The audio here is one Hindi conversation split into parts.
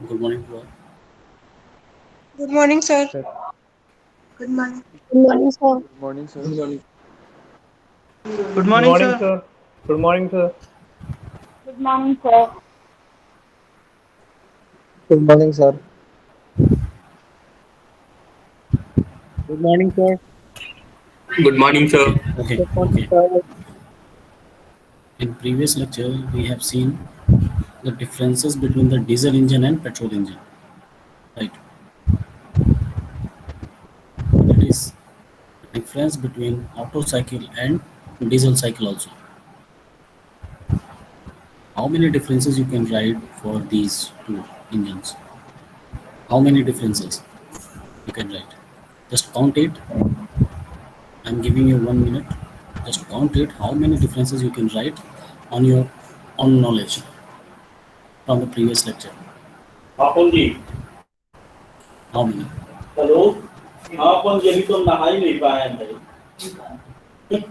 Good morning to all. Good morning, sir. Sir, Good morning. Good morning, sir. good morning, sir. Good Good morning, morning, sir. sir. Good morning, sir. Good morning, sir. Good morning, sir. Good morning, sir. Good morning, Okay, sir. okay, Good morning, okay. sir. In previous lecture, we have seen the differences between the diesel engine and petrol engine, right? That is the difference between Otto cycle and diesel cycle also. How many differences you can write for these two engines? How many differences you can write? Just count it. I'm giving you 1 minute. Just count it. How many differences you can write on your own knowledge from the previous lecture? अपन जी How many? हेलो अपन जी अभी तो नहा ही नहीं पाए हैं भाई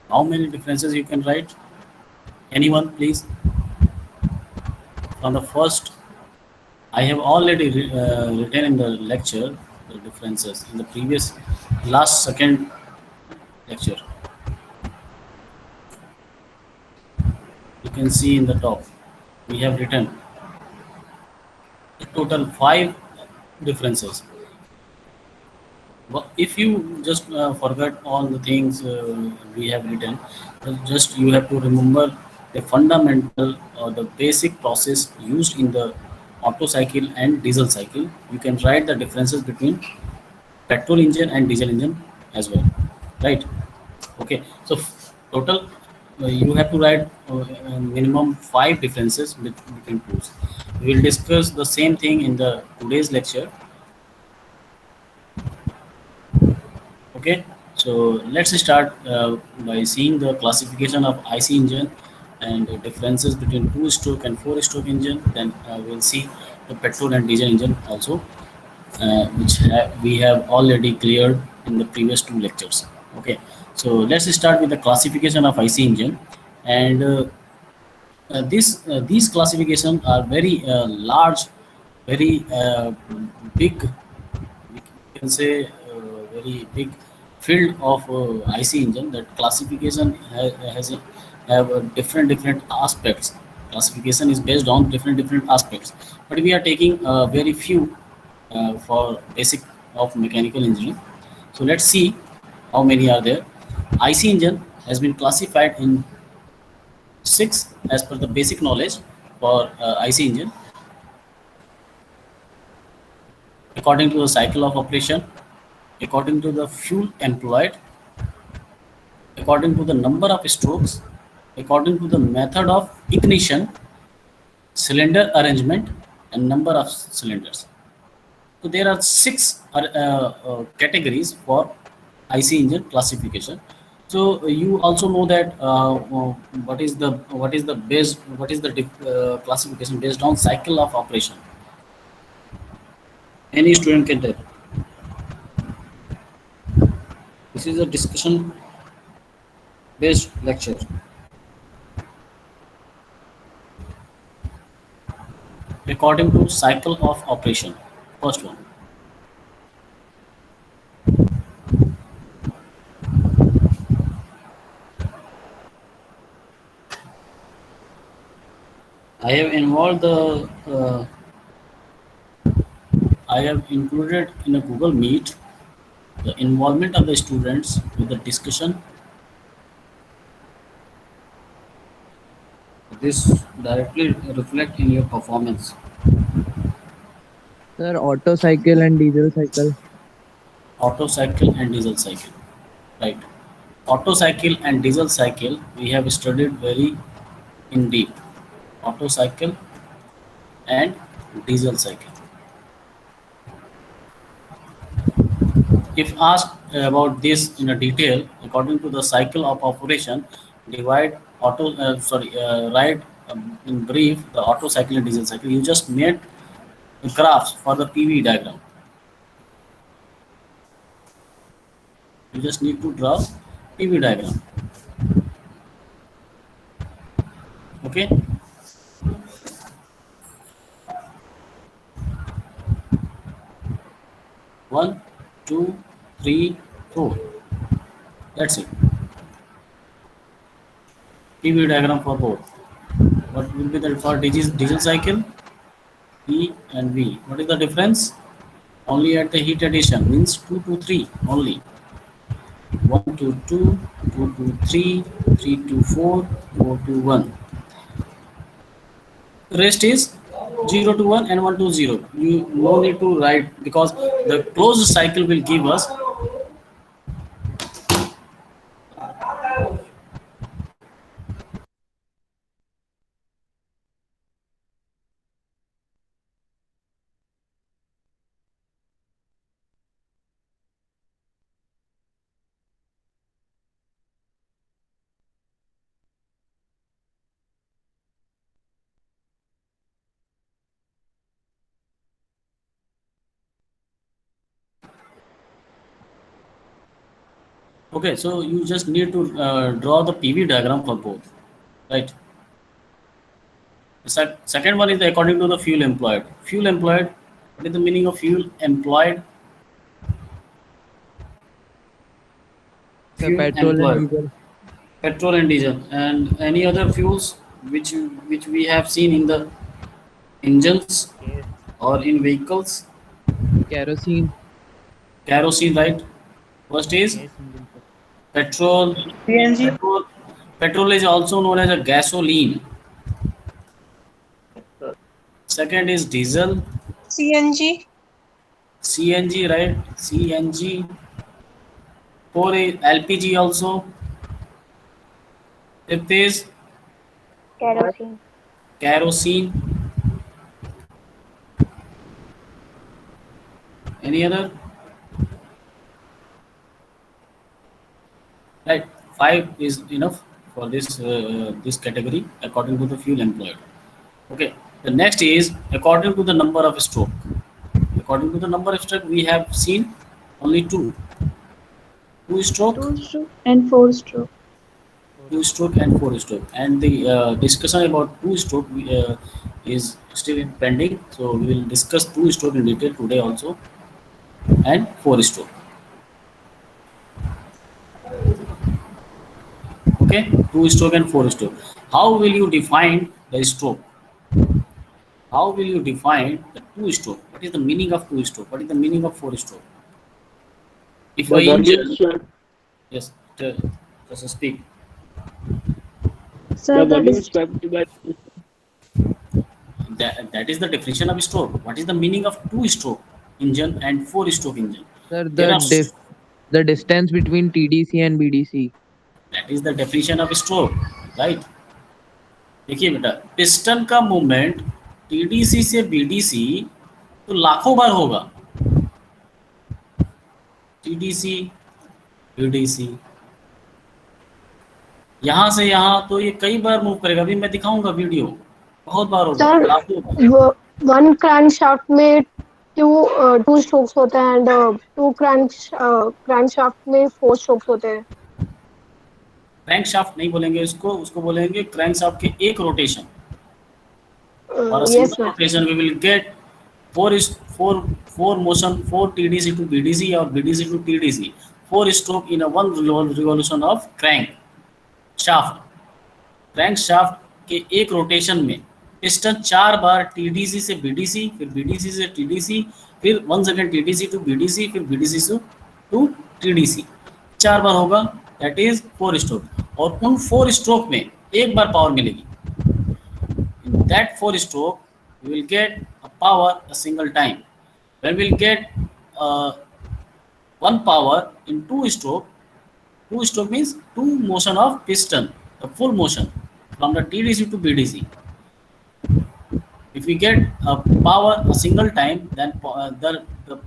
How many differences you can write? Anyone, please? From the first, I have already written in the lecture the differences in the previous last second lecture. You can see in the top, we have written a total five differences. But if you just forget all the things we have written, just you have to remember the fundamental or the basic process used in the Otto cycle and diesel cycle. You can write the differences between petrol engine and diesel engine as well, right? Okay, so total you have to write minimum five differences between tools. We will discuss the same thing in the today's lecture. Okay, so let's start by seeing the classification of IC engine and the differences between two-stroke and four-stroke engine. Then we'll see the petrol and diesel engine also, which we have already cleared in the previous two lectures. Okay, so let's start with the classification of IC engine, and these classifications are very large, very big. We can say very big field of IC engine. That classification has have different aspects. Classification is based on different aspects, but we are taking very few for basic of mechanical engineering. So let's see how many are there. IC engine has been classified in six as per the basic knowledge for IC engine according to the cycle of operation, according to the fuel employed, according to the number of strokes, according to the method of ignition, cylinder arrangement, and number of cylinders. So there are six categories for IC engine classification. So you also know that what is the classification based on cycle of operation. Any student can tell. This is a discussion based lecture. According to cycle of operation. First one. I have involved the I have included in a Google Meet the involvement of the students with the discussion. This directly reflect in your performance. Sir, auto cycle and diesel cycle. Auto cycle and diesel cycle. Right. Auto cycle and diesel cycle we have studied very in deep. Auto cycle and diesel cycle. If asked about this in a detail, according to the cycle of operation, divide write in brief the auto cycle and diesel cycle. You just made the graphs for the PV diagram. You just need to draw PV diagram. Okay. One, two, three, four. That's it. PV diagram for both. What will be the for diesel cycle? E and V. What is the difference? Only at the heat addition means 2 to 3 only. 1 to 2, 2 to 3, 3 to 4, 4 to 1. Rest is 0 to 1 and 1 to 0. You no need to write because the closed cycle will give us okay. So you just need to draw the PV diagram for both, right? The second one is according to the fuel employed. Fuel employed. What is the meaning of fuel employed? The Fuel petrol employed. and diesel. Petrol and diesel, and any other fuels which we have seen in the engines or in vehicles. Kerosene. Kerosene, right? First is petrol. CNG. Petrol is also known as a gasoline. Second is diesel. CNG. CNG, right? CNG. Four is LPG also. Fifth is Kerosene. kerosene. Any other? Right. 5 is enough for this category according to the fuel employed. Okay. The next is according to the number of stroke. According to the number of stroke, we have seen only two. Two stroke, 2 stroke and 4 stroke. 2 stroke and 4 stroke. And the discussion about 2 stroke is still in pending. So we will discuss 2 stroke in detail today also, and 4 stroke. Okay, 2 stroke and 4 stroke. How will you define the stroke? How will you define the 2 stroke? What is the meaning of 2 stroke? What is the meaning of 4 stroke? If a engine, yes, just speak. Sir, That is the definition of stroke. What is the meaning of 2 stroke engine and 4 stroke engine? Sir, There are the distance between TDC and BDC. that is the definition of stroke, right? देखिए बेटा, पिस्टन का मूवमेंट टीडीसी से बीडीसी तो लाखों बार होगा. टीडीसी बीडीसी यहाँ से यहाँ तो ये कई बार मूव करेगा. अभी मैं दिखाऊंगा वीडियो, बहुत बार होगा, सर, लाखों बार. वन क्रैंकशाफ्ट में टू स्ट्रोक्स होते हैं एंड टू क्रैंकशाफ्ट में 4 स्ट्रोक्स होते हैं. क्रैंकशाफ्ट नहीं बोलेंगे उसको बोलेंगे क्रैंकशाफ्ट के एक रोटेशन. और Yes, single rotation we will get 4 motion, 4 TDC to BDC or BDC to TDC, 4 stroke in a one revolution of crank shaft. Crank shaft के एक रोटेशन में पिस्टन 4 बार TDC से BDC, फिर BDC से TDC, फिर 1 सेकेंड TDC to BDC, फिर BDC to TDC 4 बार होगा. That is 4 stroke. और उन 4 स्ट्रोक में एक बार पावर मिलेगी. In that 4 stroke, we will get a power a single time. When we will get one power in 2 stroke, 2 stroke means 2 motion of piston, the full motion from the TDC to BDC. If we get a power a single time, then the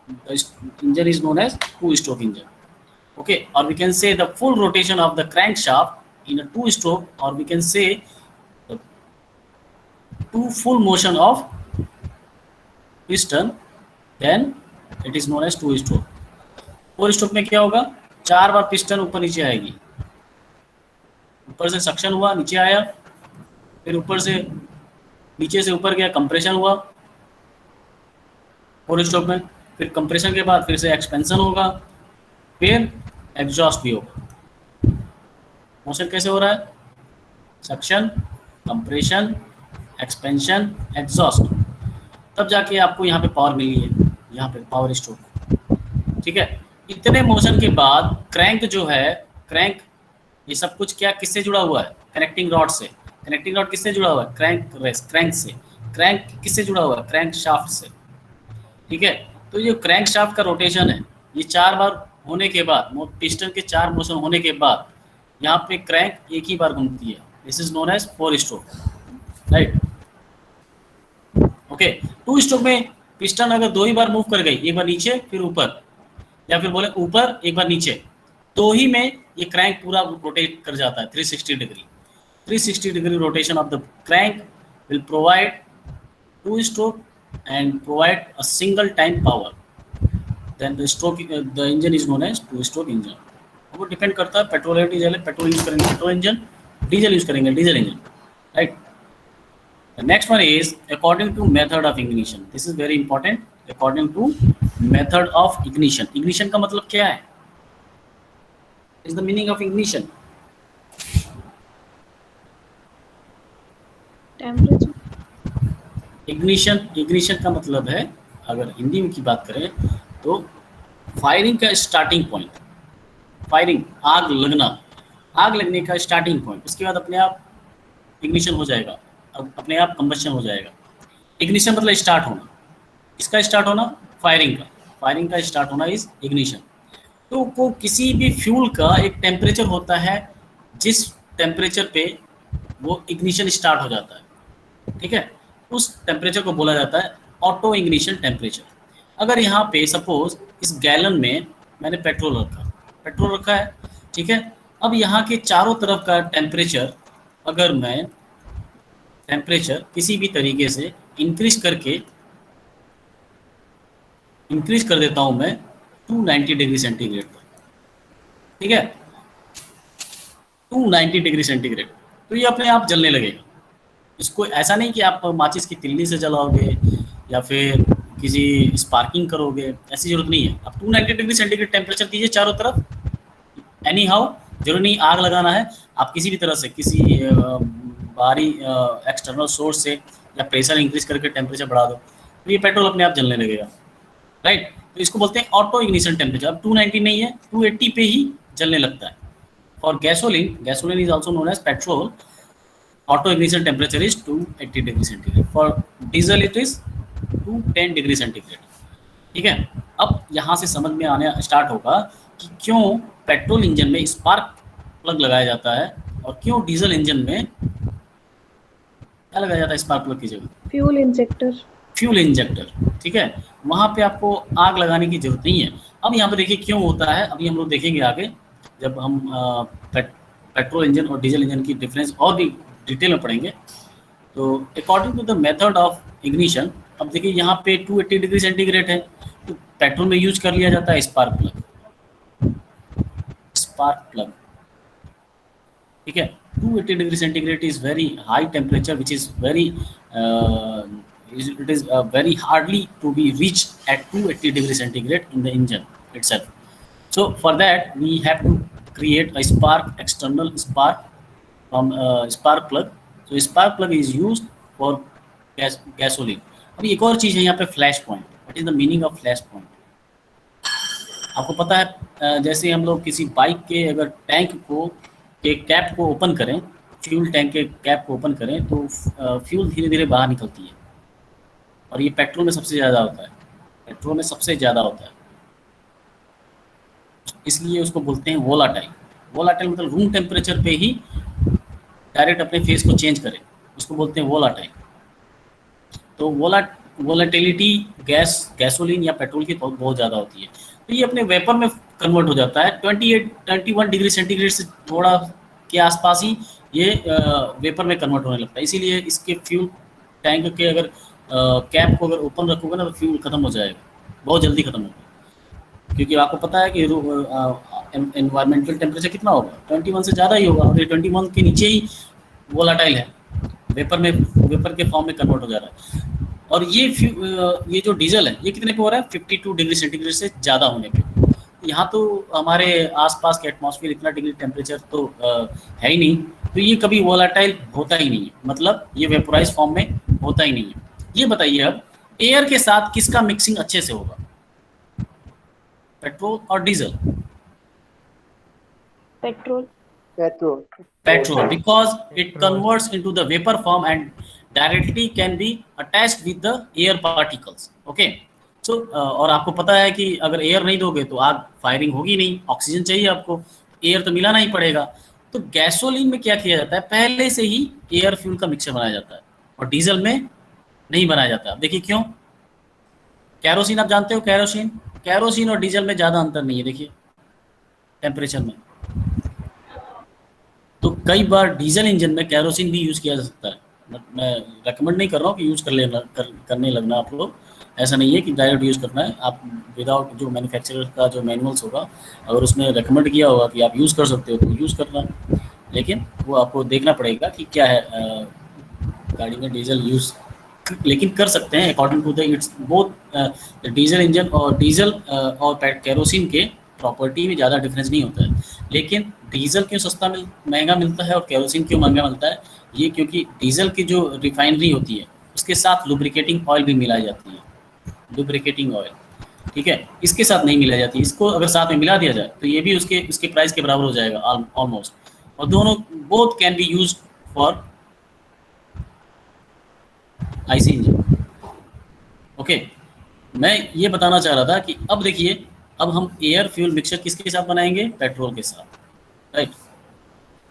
the engine is known as two-stroke engine. Okay, or we can say the full rotation of the crankshaft in a two-stroke, or we can say the two full motion of piston, then it is known as two-stroke. Four-stroke में क्या होगा, 4 बार पिस्टन ऊपर नीचे आएगी, ऊपर से सक्शन हुआ नीचे आया, फिर ऊपर से नीचे से ऊपर गया कंप्रेशन हुआ फोर-स्ट्रोक में, फिर कंप्रेशन के बाद फिर से एक्सपेंशन होगा, फिर एग्जॉस्ट भी होगा। मोशन कैसे हो रहा है, सक्शन, कंप्रेशन, एक्सपेंशन, एग्जॉस्ट, तब जाके आपको यहाँ पे पावर मिली है, यहाँ पे पावर स्ट्रोक। ठीक है, इतने मोशन के बाद क्रैंक जो है, क्रैंक ये सब कुछ क्या किससे जुड़ा हुआ है, कनेक्टिंग रॉड से। कनेक्टिंग रॉड किससे जुड़ा हुआ है, क्रैंक से। क्रैंक किससे जुड़ा हुआ है, क्रैंक शाफ्ट से। ठीक है, तो ये क्रैंक शाफ्ट का रोटेशन है, ये 4 बार होने के बाद, पिस्टन के 4 मोशन होने के बाद यहाँ पे क्रैंक एक ही बार घूमती है, this is known as four-stroke, right. Okay, two-stroke में पिस्टन अगर 2 ही बार मूव कर गई, एक बार नीचे फिर ऊपर, या फिर बोले ऊपर एक बार नीचे, तो ही में ये क्रैंक पूरा रोटेट कर जाता है 360 degree. 360 degree rotation of the crank will provide two-stroke and provide a single time power. Then the engine is known as two-stroke engine. वो डिपेंड करता है पेट्रोल है डीजल है, पेट्रोल यूज करेंगे पेट्रोल इंजन, डीजल यूज करेंगे diesel engine, right. The next one is according to method of ignition. This is very important. According to method of ignition. Ignition का मतलब क्या है? Is the meaning of ignition? Temperature. Ignition का मतलब है, अगर हिंदी में की बात करें तो फायरिंग का स्टार्टिंग पॉइंट, फायरिंग आग लगना, आग लगने का स्टार्टिंग पॉइंट, उसके बाद अपने आप इग्निशन हो जाएगा, अब अपने आप कंबशन हो जाएगा। इग्निशन मतलब स्टार्ट होना, इसका स्टार्ट होना फायरिंग का स्टार्ट होना इज इग्निशन। तो को किसी भी फ्यूल का एक टेम्परेचर होता है जिस टेम्परेचर पे वो इग्निशन स्टार्ट हो जाता है। ठीक है, उस टेम्परेचर को बोला जाता है ऑटो इग्निशन टेम्परेचर। अगर यहाँ पे सपोज इस गैलन में मैंने पेट्रोल रखा है, ठीक है, अब यहाँ के चारों तरफ का टेम्परेचर अगर मैं टेम्परेचर किसी भी तरीके से इंक्रीज कर देता हूँ मैं 290 डिग्री सेंटीग्रेड पर, ठीक है, 290 डिग्री सेंटीग्रेड, तो ये अपने आप जलने लगेगा। इसको ऐसा नहीं कि आप माचिस की तिल्ली से जलाओगे या फिर किसी स्पार्किंग करोगे, ऐसी जरूरत नहीं है। आप 290 डिग्री सेंटीग्रेड टेम्परेचर दीजिए चारों तरफ, एनी हाउ, जरूरी नहीं आग लगाना है, आप किसी भी तरह से किसी बाहरी एक्सटर्नल सोर्स से या प्रेशर इंक्रीज करके टेम्परेचर बढ़ा दो, तो ये पेट्रोल अपने आप जलने लगेगा, राइट। तो इसको बोलते हैं ऑटो इग्निशन टेम्परेचर। अब 290 नहीं है, 280 पे ही जलने लगता है। For gasoline is also known as petrol, auto ignition temperature is 280 degree centigrade. For diesel it is 210 degree centigrade. ठीक है, अब यहाँ से समझ में आने स्टार्ट होगा कि क्यों पेट्रोल इंजन में स्पार्क प्लग लगाया जाता है और क्यों डीजल इंजन में क्या लगाया जाता है स्पार्क प्लग की जगह, फ्यूल इंजेक्टर। ठीक है, वहाँ पे आपको आग लगाने की जरूरत नहीं है। अब यहाँ पे देखिए क्यों होता है, अभी हम लोग देखेंगे आगे जब हम पेट्रोल इंजन और डीजल इंजन की डिफरेंस और भी डिटेल में पढ़ेंगे। तो according to the method of ignition, अब देखिए यहाँ पे 280 डिग्री सेंटीग्रेड है, तो पेट्रोल में यूज कर लिया जाता है स्पार्क प्लग। ठीक है, 280 degree centigrade is very high temperature which is very it is very hardly to be reached at 280 degree centigrade in the engine itself. So for that we have to create a external spark from spark plug. So spark plug is used for gasoline. अभी एक और चीज़ है यहाँ पे flash point. What is the meaning of flash point? आपको पता है जैसे हम लोग किसी बाइक के अगर टैंक के कैप को ओपन करें, फ्यूल टैंक के कैप को ओपन करें तो फ्यूल धीरे धीरे बाहर निकलती है, और ये पेट्रोल में सबसे ज़्यादा होता है। इसलिए उसको बोलते हैं वोलाटाइल मतलब रूम टेम्परेचर पे ही डायरेक्ट अपने फेस को चेंज करें, उसको बोलते हैं वोलाटाइल। तो वोलेटिलिटी गैसोलीन या पेट्रोल की बहुत ज़्यादा होती है, तो ये अपने वेपर में कन्वर्ट हो जाता है 21 डिग्री सेंटीग्रेड से थोड़ा के आसपास ही ये वेपर में कन्वर्ट होने लगता है। इसीलिए इसके फ्यूल टैंक के अगर कैप को अगर ओपन रखोगे ना तो फ्यूल खत्म हो जाएगा, बहुत जल्दी खत्म होगा, क्योंकि आपको पता है कि एनवायरमेंटल टेम्परेचर कितना होगा, 21 से ज़्यादा ही होगा, और ये 21 के नीचे ही वोलाटाइल है, वेपर के फॉर्म में कन्वर्ट हो जा रहा है। और ये जो डीजल है ये कितने पे हो रहा है, 52 डिग्री सेंटीग्रेड से ज़्यादा होने पे। यहाँ तो हमारे आसपास के एटमॉस्फेयर इतना डिग्री टेम्परेचर तो है ही नहीं, तो ये कभी वोलाटाइल होता ही नहीं है, मतलब ये वेपोराइज फॉर्म में होता ही नहीं है। ये बताइए अब एयर के साथ किसका मिक्सिंग अच्छे से होगा, पेट्रोल और diesel? Petrol. Petrol, because it converts into the vapor form and directly can be attached with the air particles. Okay, so और आपको पता है कि अगर एयर नहीं दोगे तो आग फायरिंग होगी नहीं, ऑक्सीजन चाहिए आपको, एयर तो मिलाना ही पड़ेगा। तो गैसोलीन में क्या किया जाता है, पहले से ही एयर फ्यूल का मिक्सचर बनाया जाता है, और डीजल में नहीं बनाया जाता। आप देखिए क्यों, कैरोसिन आप जानते हो, कैरोसिन और डीजल में ज़्यादा अंतर नहीं है, देखिए टेम्परेचर में। तो कई बार डीजल इंजन में कैरोसिन भी यूज़ किया जा सकता है, मैं रेकमेंड नहीं कर रहा हूँ कि यूज़ करने लगना आप लोग, ऐसा नहीं है कि डायरेक्ट यूज़ करना है। आप विदाउट जो मैन्युफैक्चरर का जो मैनुअल्स होगा, अगर उसमें रेकमेंड किया होगा कि आप यूज़ कर सकते हो तो यूज़ करना, लेकिन वो आपको देखना पड़ेगा कि क्या है गाड़ी में डीजल यूज़, लेकिन कर सकते हैं according to the it's both diesel engine, और डीजल और कैरोसिन के प्रॉपर्टी में ज़्यादा डिफरेंस नहीं होता है। लेकिन डीजल क्यों महंगा मिलता है और कैरोसिन क्यों महंगा मिलता है, ये क्योंकि डीजल की जो रिफाइनरी होती है उसके साथ लुब्रिकेटिंग ऑयल भी मिलाई जाती है, लुब्रिकेटिंग ऑयल, ठीक है, इसके साथ नहीं मिलाई जाती। इसको अगर साथ में मिला दिया जाए तो ये भी उसके प्राइस के बराबर हो जाएगा ऑलमोस्ट, और दोनों both can be used for IC engine. Okay, मैं ये बताना चाह रहा था कि अब देखिए, अब हम एयर फ्यूल मिक्सचर किसके साथ बनाएंगे, पेट्रोल के साथ, राइट।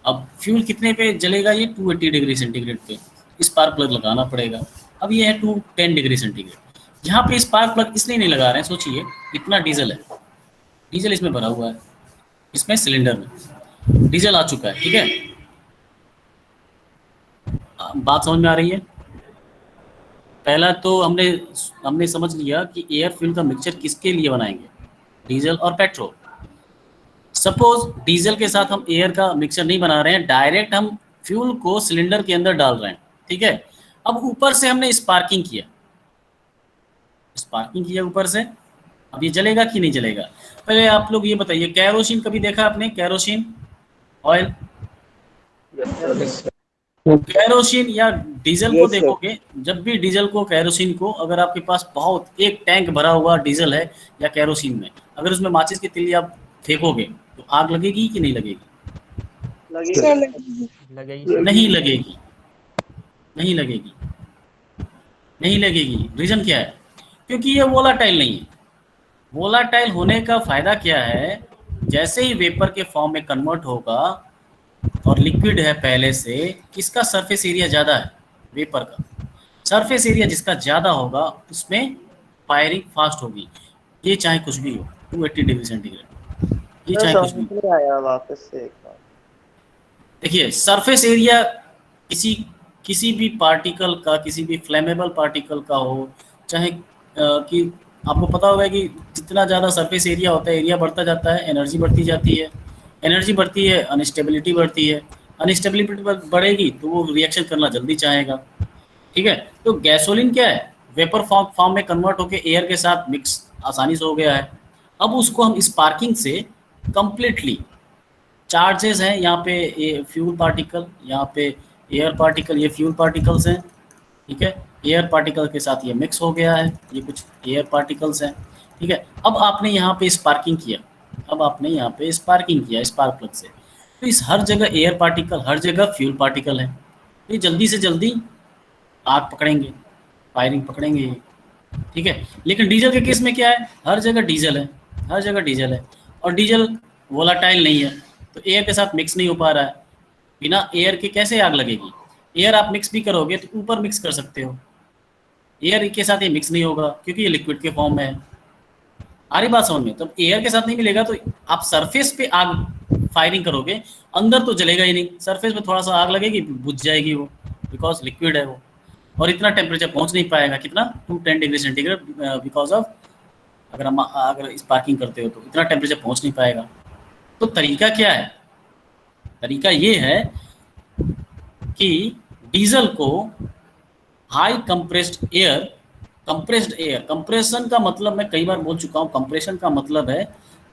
अब फ्यूल कितने पे जलेगा, ये 280 डिग्री सेंटीग्रेड पे स्पार्क प्लग लगाना पड़ेगा। अब ये है 210 डिग्री सेंटीग्रेड, यहाँ पे स्पार्क प्लग इसलिए नहीं लगा रहे हैं, सोचिए इतना डीजल है, डीजल इसमें भरा हुआ है, इसमें सिलेंडर में डीजल आ चुका है, ठीक है, बात समझ में आ रही है। पहला तो हमने समझ लिया कि एयर फ्यूल का मिक्सचर किसके लिए बनाएंगे, डीजल और पेट्रोल। सपोज डीजल के साथ हम एयर का मिक्सचर नहीं बना रहे हैं, डायरेक्ट हम फ्यूल को सिलेंडर के अंदर डाल रहे हैं, ठीक है। अब ऊपर से हमने स्पार्किंग किया ऊपर से, अब ये जलेगा कि नहीं जलेगा। पहले आप लोग ये बताइए, कैरोसिन कभी देखा आपने, कैरोसिन ऑयल, कैरोसिन या डीजल को देखोगे, जब भी डीजल को कैरोसिन को, अगर आपके पास बहुत एक टैंक भरा हुआ डीजल है या कैरोसिन में, अगर उसमें माचिस की तिल्ली आप फेंकोगे तो आग लगेगी कि नहीं लगेगी, नहीं लगेगी। रीजन क्या है, क्योंकि ये वोलाटाइल नहीं है। वोलाटाइल होने का फायदा क्या है, जैसे ही वेपर के फॉर्म में कन्वर्ट होगा और लिक्विड है पहले से, किसका सरफेस एरिया ज़्यादा है, वेपर का सरफेस एरिया जिसका ज़्यादा होगा उसमें फायरिंग फास्ट होगी, ये चाहे कुछ भी हो, 280 डिग्री सेंटीग्रेड, ये चाहे कुछ भी आया वापस से। देखिए सरफेस एरिया किसी भी पार्टिकल का, किसी भी फ्लेमेबल पार्टिकल का हो, चाहे कि आपको पता होगा कि जितना ज़्यादा सरफेस एरिया होता है, एरिया बढ़ता जाता है, एनर्जी बढ़ती जाती है, एनर्जी बढ़ती है, अनस्टेबिलिटी बढ़ती है, अनस्टेबिलिटी बढ़ेगी तो वो रिएक्शन करना जल्दी चाहेगा, ठीक है। तो गैसोलीन क्या है, वेपर फॉर्म में कन्वर्ट होकर एयर के साथ मिक्स आसानी से हो गया है। अब उसको हम स्पार्किंग से कंप्लीटली, चार्जेस हैं यहाँ पे फ्यूल पार्टिकल, यहाँ पे एयर पार्टिकल, ये फ्यूल पार्टिकल्स हैं, ठीक है, एयर पार्टिकल के साथ ये मिक्स हो गया है, ये कुछ एयर पार्टिकल्स हैं, ठीक है। अब आपने यहाँ पे स्पार्किंग किया, स्पार्क प्लग से, तो इस हर जगह एयर पार्टिकल, हर जगह फ्यूल पार्टिकल है, ये जल्दी से जल्दी आग पकड़ेंगे, फायरिंग पकड़ेंगे, ठीक है। लेकिन डीजल के केस में क्या है, हर जगह डीजल है, और डीजल वोलाटाइल नहीं है, तो एयर के साथ मिक्स नहीं हो पा रहा है। बिना एयर के कैसे आग लगेगी, एयर आप मिक्स भी करोगे तो ऊपर मिक्स कर सकते हो, एयर के साथ ये मिक्स नहीं होगा क्योंकि ये लिक्विड के फॉर्म में है। आ रही बात समझ में? तो एयर के साथ नहीं मिलेगा तो आप सरफेस पे आग फायरिंग करोगे, अंदर तो जलेगा ही नहीं, सरफेस पे थोड़ा सा आग लगेगी, बुझ जाएगी वो, बिकॉज लिक्विड है वो, और इतना टेम्परेचर पहुंच नहीं पाएगा। कितना? 210 डिग्री सेंटीग्रेड, बिकॉज ऑफ अगर स्पार्किंग करते हो तो इतना टेम्परेचर पहुंच नहीं पाएगा। तो तरीका क्या है? तरीका ये है कि डीजल को हाई कंप्रेस्ड एयर, कंप्रेशन का मतलब मैं कई बार बोल चुका हूँ, कंप्रेशन का मतलब है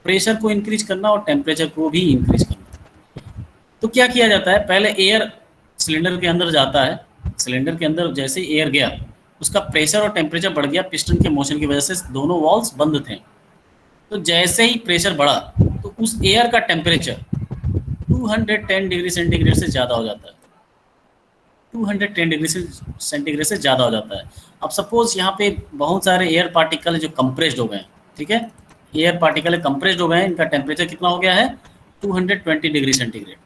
प्रेशर को इंक्रीज करना और टेम्परेचर को भी इंक्रीज करना। तो क्या किया जाता है, पहले एयर सिलेंडर के अंदर जाता है, सिलेंडर के अंदर जैसे एयर गया उसका प्रेशर और टेम्परेचर बढ़ गया, पिस्टन के मोशन की वजह से दोनों वॉल्व्स बंद थे। तो जैसे ही प्रेशर बढ़ा तो उस एयर का टेम्परेचर 210 डिग्री सेंटीग्रेड से ज़्यादा हो जाता है, 210 डिग्री सेंटीग्रेड से ज़्यादा हो जाता है। अब सपोज यहाँ पे बहुत सारे एयर पार्टिकल जो कंप्रेस्ड हो गए हैं, ठीक है, एयर पार्टिकल कंप्रेस्ड हो गए हैं, इनका टेम्परेचर कितना हो गया है? 220 डिग्री सेंटीग्रेड,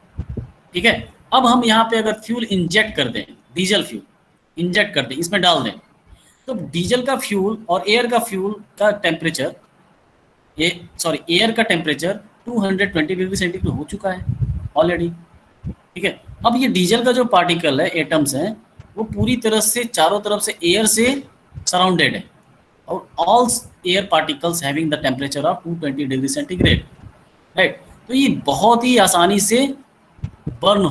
ठीक है। अब हम यहाँ पे अगर फ्यूल इंजेक्ट कर दें, डीजल फ्यूल इंजेक्ट कर दें, इसमें डाल दें, तो डीजल का फ्यूल और एयर का फ्यूल का टेम्परेचर, एयर का टेम्परेचर 220 डिग्री सेंटीग्रेड हो चुका है ऑलरेडी, ठीक है। अब ये डीजल का जो पार्टिकल है, एटम्स हैं, वो पूरी तरह से चारों तरफ से एयर से सराउंडेड है, और all air particles having the temperature of 220 degree centigrade, right. तो ये बहुत ही आसानी से बर्न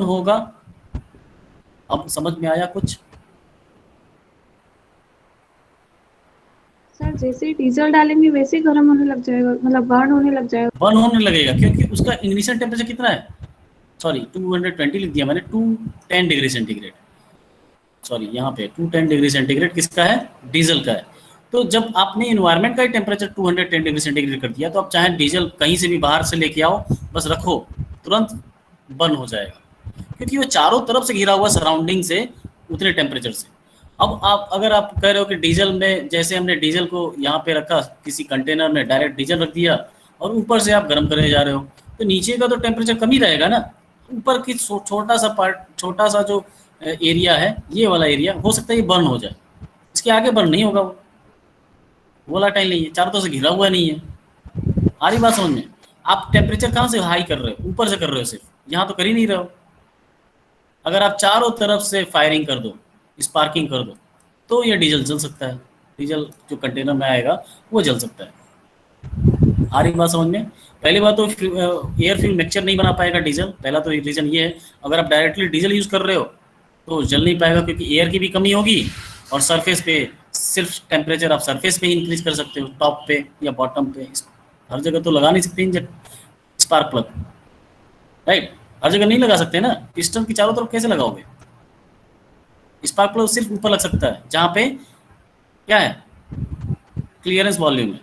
होगा। अब समझ में आया कुछ? सर जैसे ही डीजल डालेंगे वैसे ही गर्म होने लग जाएगा, मतलब बर्न होने लग जाएगा। बर्न होने लगेगा क्योंकि उसका इग्निशन टेम्परेचर कितना है? सॉरी 220 लिख दिया मैंने, 210 डिग्री सेंटीग्रेड, सॉरी यहाँ पे 210 डिग्री सेंटीग्रेड किसका है? डीजल का है। तो जब आपने इन्वायरमेंट का ही टेम्परेचर 210 डिग्री सेंटीग्रेड कर दिया, तो आप चाहे डीजल कहीं से भी बाहर से लेके आओ, बस रखो, तुरंत बर्न हो जाएगा, क्योंकि वो चारों तरफ से घिरा हुआ सराउंडिंग से उतने टेम्परेचर से। अब आप अगर आप कह रहे हो कि डीजल में, जैसे हमने डीजल को यहाँ पे रखा किसी कंटेनर में, डायरेक्ट डीजल रख दिया और ऊपर से आप गर्म करने जा रहे हो, तो नीचे का तो टेम्परेचर कम ही रहेगा ना, ऊपर की छोटा सा जो एरिया है, ये वाला एरिया हो सकता है ये बर्न हो जाए, इसके आगे बर्न नहीं होगा, वो वोलाटाइल नहीं है, चारों तरफ से घिरा हुआ नहीं है। आ रही बात समझ में? आप टेम्परेचर कहाँ से हाई कर रहे हो? ऊपर से कर रहे हो, सिर्फ यहाँ तो कर ही नहीं रहे हो। अगर आप चारों तरफ से फायरिंग कर दो, स्पार्किंग कर दो, तो ये डीजल जल सकता है, डीजल जो कंटेनर में आएगा वो जल सकता है। आ रही बात समझ में? पहली बात तो एयर फ्यूल मिक्सचर नहीं बना पाएगा डीजल, पहला तो रीज़न ये है। अगर आप डायरेक्टली डीजल यूज़ कर रहे हो तो जल नहीं पाएगा, क्योंकि एयर की भी कमी होगी, और सरफेस पे सिर्फ टेम्परेचर आप सरफेस पे ही इंक्रीज कर सकते हो, टॉप पे या बॉटम पे, हर जगह तो लगा नहीं सकते इंजन स्पार्क प्लग, राइट, हर जगह नहीं लगा सकते ना। पिस्टन की चारों तरफ कैसे लगाओगे? स्पार्क प्लग सिर्फ ऊपर लग सकता है जहाँ पे क्या है, क्लियरेंस वॉल्यूम है।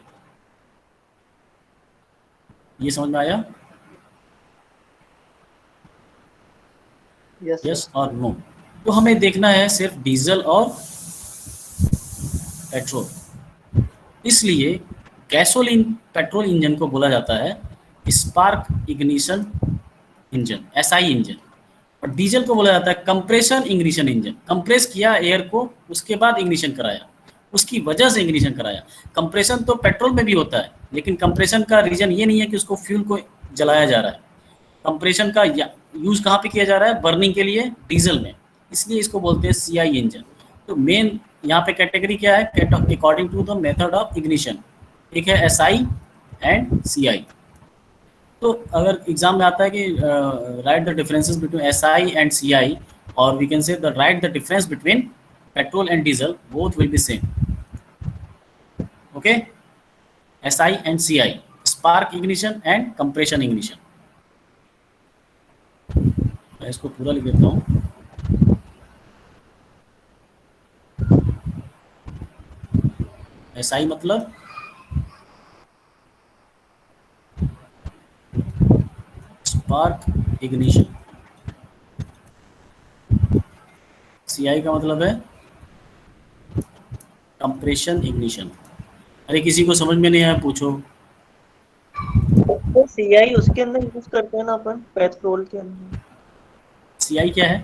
ये समझ में आया? यस और नो? तो हमें देखना है सिर्फ डीजल और पेट्रोल, इसलिए गैसोलीन पेट्रोल इंजन को बोला जाता है spark ignition engine, SI engine, और डीजल को बोला जाता है कंप्रेशन इग्निशन इंजन। कंप्रेस किया एयर को, उसके बाद इग्निशन कराया, उसकी वजह से इग्निशन कराया। कंप्रेशन तो पेट्रोल में भी होता है, लेकिन कंप्रेशन का रीजन ये नहीं है कि उसको फ्यूल को जलाया जा रहा है। कंप्रेशन का यूज़ कहाँ पे किया जा रहा है? बर्निंग के लिए, डीजल में, इसलिए इसको बोलते हैं सीआई इंजन। तो मेन यहाँ पे कैटेगरी क्या है? According to the method of ignition, एक है एसआई एंड सीआई। तो अगर एग्जाम में आता है कि write the differences between SI and CI, और we can say the write the difference between petrol and diesel, both will be same, okay. SI and CI, spark ignition and compression ignition. मैं इसको पूरा लिख देता हूँ। एसआई मतलब स्पार्क इग्निशन, सीआई का मतलब है कंप्रेशन इग्निशन। अरे किसी को समझ में नहीं आया पूछो। तो सीआई उसके अंदर यूज करते हैं ना अपन, पेट्रोल के अंदर। सीआई क्या है?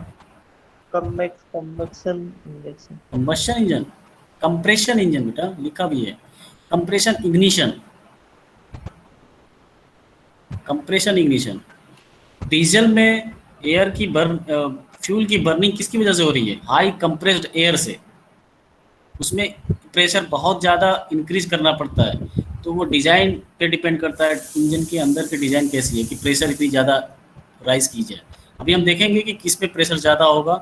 Combustion injection. Combustion engine, compression engine बेटा लिखा भी है, compression ignition, compression ignition. Diesel में एयर की फ्यूल की बर्निंग किसकी वजह से हो रही है? हाई कंप्रेस्ड एयर से। उसमें प्रेशर बहुत ज़्यादा इंक्रीज करना पड़ता है, तो वो डिज़ाइन पे डिपेंड करता है इंजन के अंदर की डिज़ाइन कैसी है कि प्रेशर इतनी ज़्यादा राइज की जाए। अभी हम देखेंगे कि किस पे प्रेशर ज़्यादा होगा,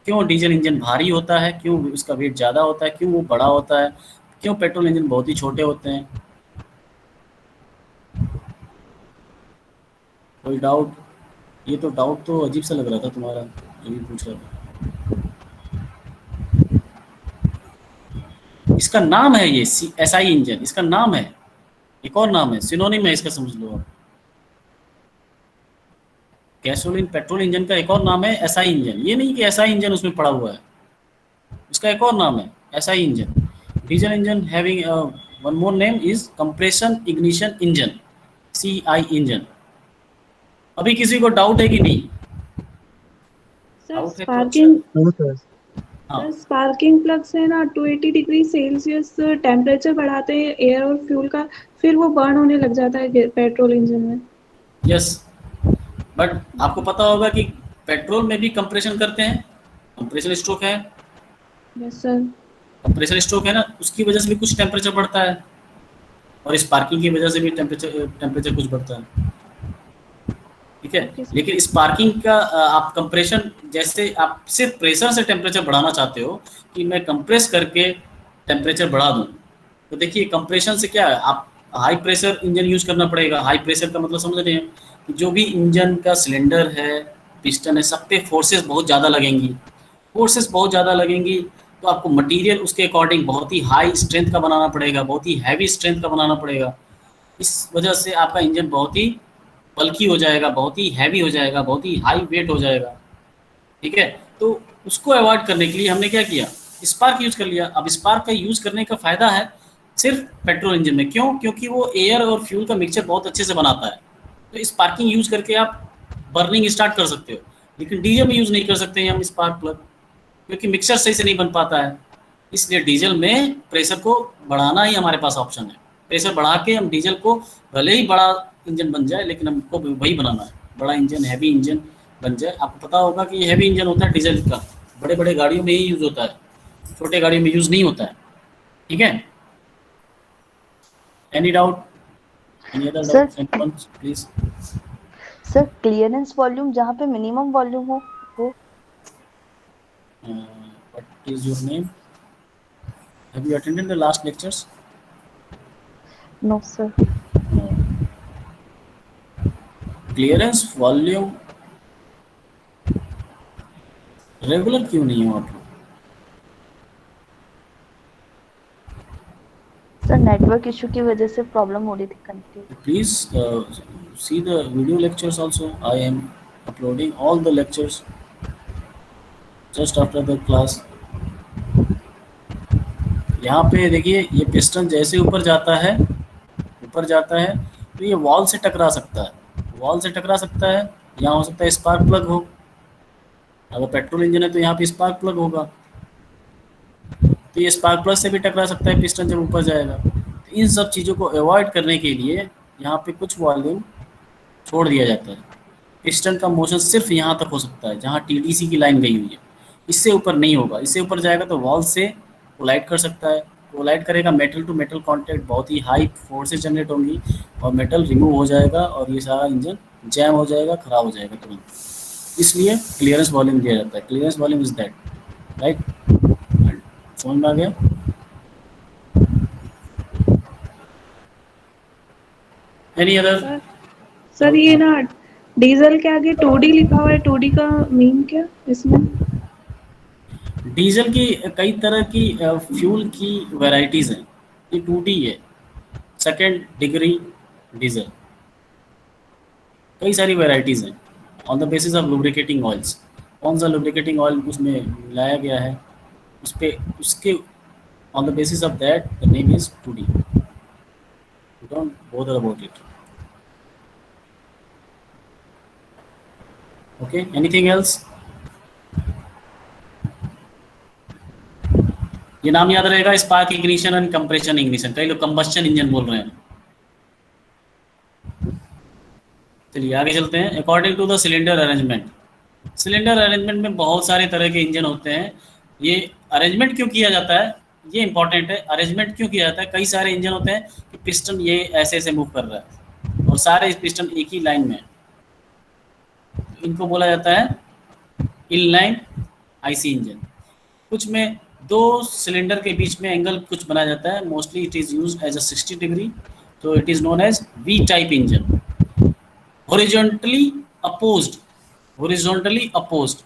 क्यों डीजल इंजन भारी होता है, क्यों उसका वेट ज़्यादा होता है, क्यों वो बड़ा होता है, क्यों पेट्रोल इंजन बहुत ही छोटे होते हैं। कोई डाउट? ये तो डाउट तो अजीब सा लग रहा था तुम्हारा जो भी पूछ रहा था। इसका नाम है ये SI इंजन, इसका नाम है, एक और नाम है, सिनोनिम है इसका, समझ लो आप। गैसोलीन पेट्रोल इंजन का एक और नाम है SI इंजन। ये नहीं कि SI इंजन उसमें पड़ा हुआ है, इसका एक और नाम है SI engine. Diesel engine having one more name is compression ignition engine, CI engine. अभी किसी को डाउट है कि नहीं? सर डाउट है तो स्पार्किंग हाँ, सर स्पार्किंग प्लग से ना 280 डिग्री सेल्सियस टेम्परेचर बढ़ाते हैं एयर और फ्यूल का, फिर वो बर्न होने लग जाता है पेट्रोल इंजन में। यस, बट आपको पता होगा कि पेट्रोल में भी कंप्रेशन करते हैं, कंप्रेशन स्ट्रोक है, यस सर। कंप्रेशन स्ट्रोक है ना, उसकी वजह से भी कुछ टेम्परेचर बढ़ता है, और स्पार्किंग की वजह से भी टेम्परेचर कुछ बढ़ता है। ठीक है, ओके सर। लेकिन स्पार्किंग का आप कंप्रेशन, जैसे आप सिर्फ प्रेशर से टेम्परेचर बढ़ाना चाहते हो कि मैं कंप्रेस करके टेम्परेचर बढ़ा दूं, तो देखिए कंप्रेशन से क्या है, आप हाई प्रेशर इंजन यूज करना पड़ेगा। हाई प्रेशर का मतलब समझ रहे हैं कि जो भी इंजन का सिलेंडर है, पिस्टन है, सब पे फोर्सेस बहुत ज़्यादा लगेंगी। फोर्सेस बहुत ज़्यादा लगेंगी तो आपको मटेरियल उसके अकॉर्डिंग बहुत ही हाई स्ट्रेंथ का बनाना पड़ेगा, बहुत ही हैवी स्ट्रेंथ का बनाना पड़ेगा। इस वजह से आपका इंजन बहुत ही बल्की हो जाएगा, बहुत ही हैवी हो जाएगा, बहुत ही हाई वेट हो जाएगा। ठीक है, तो उसको अवॉइड करने के लिए हमने क्या किया, स्पार्क यूज़ कर लिया। अब स्पार्क का यूज़ करने का फ़ायदा है सिर्फ पेट्रोल इंजन में, क्यों? क्योंकि वो एयर और फ्यूल का मिक्सचर बहुत अच्छे से बनाता है, तो स्पार्किंग यूज़ करके आप बर्निंग स्टार्ट कर सकते हो। लेकिन डीजल में यूज़ नहीं कर सकते हैं हम स्पार्क प्लग, क्योंकि मिक्सचर सही से नहीं बन पाता है। इसलिए डीजल में प्रेशर को बढ़ाना ही हमारे पास ऑप्शन है। प्रेशर बढ़ा के हम डीजल को, भले ही बड़ा इंजन बन जाए लेकिन हमको वही बनाना है, बड़ा इंजन, हैवी इंजन बन जाए। आपको पता होगा कि हैवी इंजन होता है डीजल का, बड़े बड़े गाड़ियों में ही यूज़ होता है, छोटे गाड़ियों में यूज़ नहीं होता है। ठीक है, any doubt, any other sir doubt anyone please? Sir clearance volume जहाँ पे मिनिमम वॉल्यूम हो वो। What is your name? Have you attended the last lectures? No sir. Clearance volume regular क्यों नहीं हो आप लोग? सर नेटवर्क इशू की वजह से प्रॉब्लम हो रही थी connectivity. Please see the video lectures also. I am uploading all the lectures just after the class. यहाँ पे देखिए, ये पिस्टन जैसे ऊपर जाता है, ऊपर जाता है तो ये वॉल से टकरा सकता है, वॉल से टकरा सकता है। यहाँ हो सकता है स्पार्क प्लग हो, अगर पेट्रोल इंजन है तो यहाँ पे स्पार्क प्लग होगा, तो ये स्पार्क प्लग से भी टकरा सकता है पिस्टन जब ऊपर जाएगा। तो इन सब चीज़ों को अवॉइड करने के लिए यहाँ पे कुछ वॉल्यूम छोड़ दिया जाता है। पिस्टन का मोशन सिर्फ यहाँ तक हो सकता है जहाँ TDC की लाइन गई हुई है, इससे ऊपर नहीं होगा। इससे ऊपर जाएगा तो वॉल से कोलाइड कर सकता है, कोलाइड करेगा, मेटल टू मेटल कांटेक्ट, बहुत ही हाई फोर्सेस जनरेट होंगी और मेटल रिमूव हो जाएगा और ये सारा इंजन जैम हो जाएगा, खराब हो जाएगा तुरंत। इसलिए क्लियरेंस वॉल्यूम दिया जाता है। Clearance volume is that, right? समझ में आ गया? Any other? सर ये ना डीजल के आगे 2D लिखा हुआ है, 2D का मीन क्या इसमें? डीजल की कई तरह की फ्यूल की वैरायटीज़ हैं। ये 2D है, सेकेंड डिग्री डीजल, कई सारी वैरायटीज़ हैं on the basis of lubricating oils. कौन सा लुब्रिकेटिंग ऑयल उसमें मिलाया गया है, उस पे उसके on the basis of that the name is 2D। Don't bother about it. Okay, anything else? ये नाम याद रहेगा, spark ignition and compression ignition. कई लोग कंबस्शन इंजन बोल रहे हैं। चलिए आगे चलते हैं। According to the cylinder arrangement, cylinder arrangement में बहुत सारे तरह के इंजन होते हैं। ये अरेंजमेंट क्यों किया जाता है, ये इंपॉर्टेंट है। अरेंजमेंट क्यों किया जाता है, कई सारे इंजन होते हैं कि पिस्टन ये ऐसे ऐसे मूव कर रहा है और सारे पिस्टन एक ही लाइन में है, इनको बोला जाता है इनलाइन आईसी इंजन। कुछ में दो सिलेंडर के बीच में एंगल कुछ बनाया जाता है, mostly it is used as a 60 degree, तो it is known as V type engine. Horizontally opposed, horizontally opposed,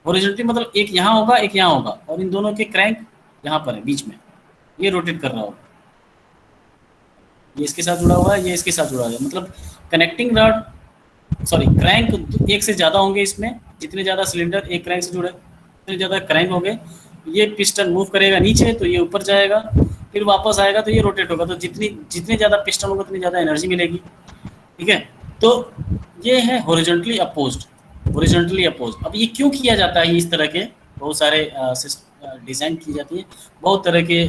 horizontally मतलब एक यहाँ होगा एक यहाँ होगा और इन दोनों के क्रैंक यहाँ पर है बीच में, ये रोटेट कर रहा होगा, ये इसके साथ जुड़ा हुआ है, ये इसके साथ जुड़ा हुआ है। मतलब कनेक्टिंग रॉड सॉरी क्रैंक एक से ज़्यादा होंगे इसमें, जितने ज़्यादा सिलेंडर एक क्रैंक से जुड़े उतने ज़्यादा क्रैंक होंगे। ये पिस्टन मूव करेगा नीचे तो ये ऊपर जाएगा, फिर वापस आएगा तो ये रोटेट होगा, तो जितने ज़्यादा पिस्टन होगा उतनी ज़्यादा एनर्जी मिलेगी। ठीक है, तो ये है हॉरिजॉन्टली अपोज्ड, हॉरिजॉन्टली अपोज्ड। अब ये क्यों किया जाता है, इस तरह के बहुत सारे डिज़ाइन की जाती है, बहुत तरह के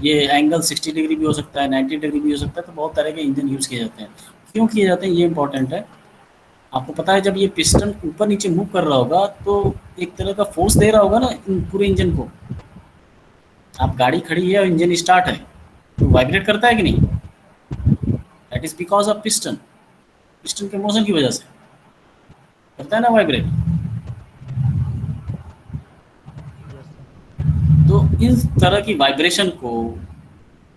ये एंगल 60 डिग्री भी हो सकता है, 90 डिग्री भी हो सकता है, तो बहुत तरह के इंजन यूज़ किए जाते हैं। क्यों किए जाते हैं ये इंपॉर्टेंट है। आपको पता है जब ये पिस्टन ऊपर नीचे मूव कर रहा होगा तो एक तरह का फोर्स दे रहा होगा ना पूरे इंजन को। आप गाड़ी खड़ी है और इंजन स्टार्ट है तो वाइब्रेट करता है कि नहीं, that is because of piston, piston के मोशन की वजह से करता है ना वाइब्रेट। तो इन तरह की वाइब्रेशन को,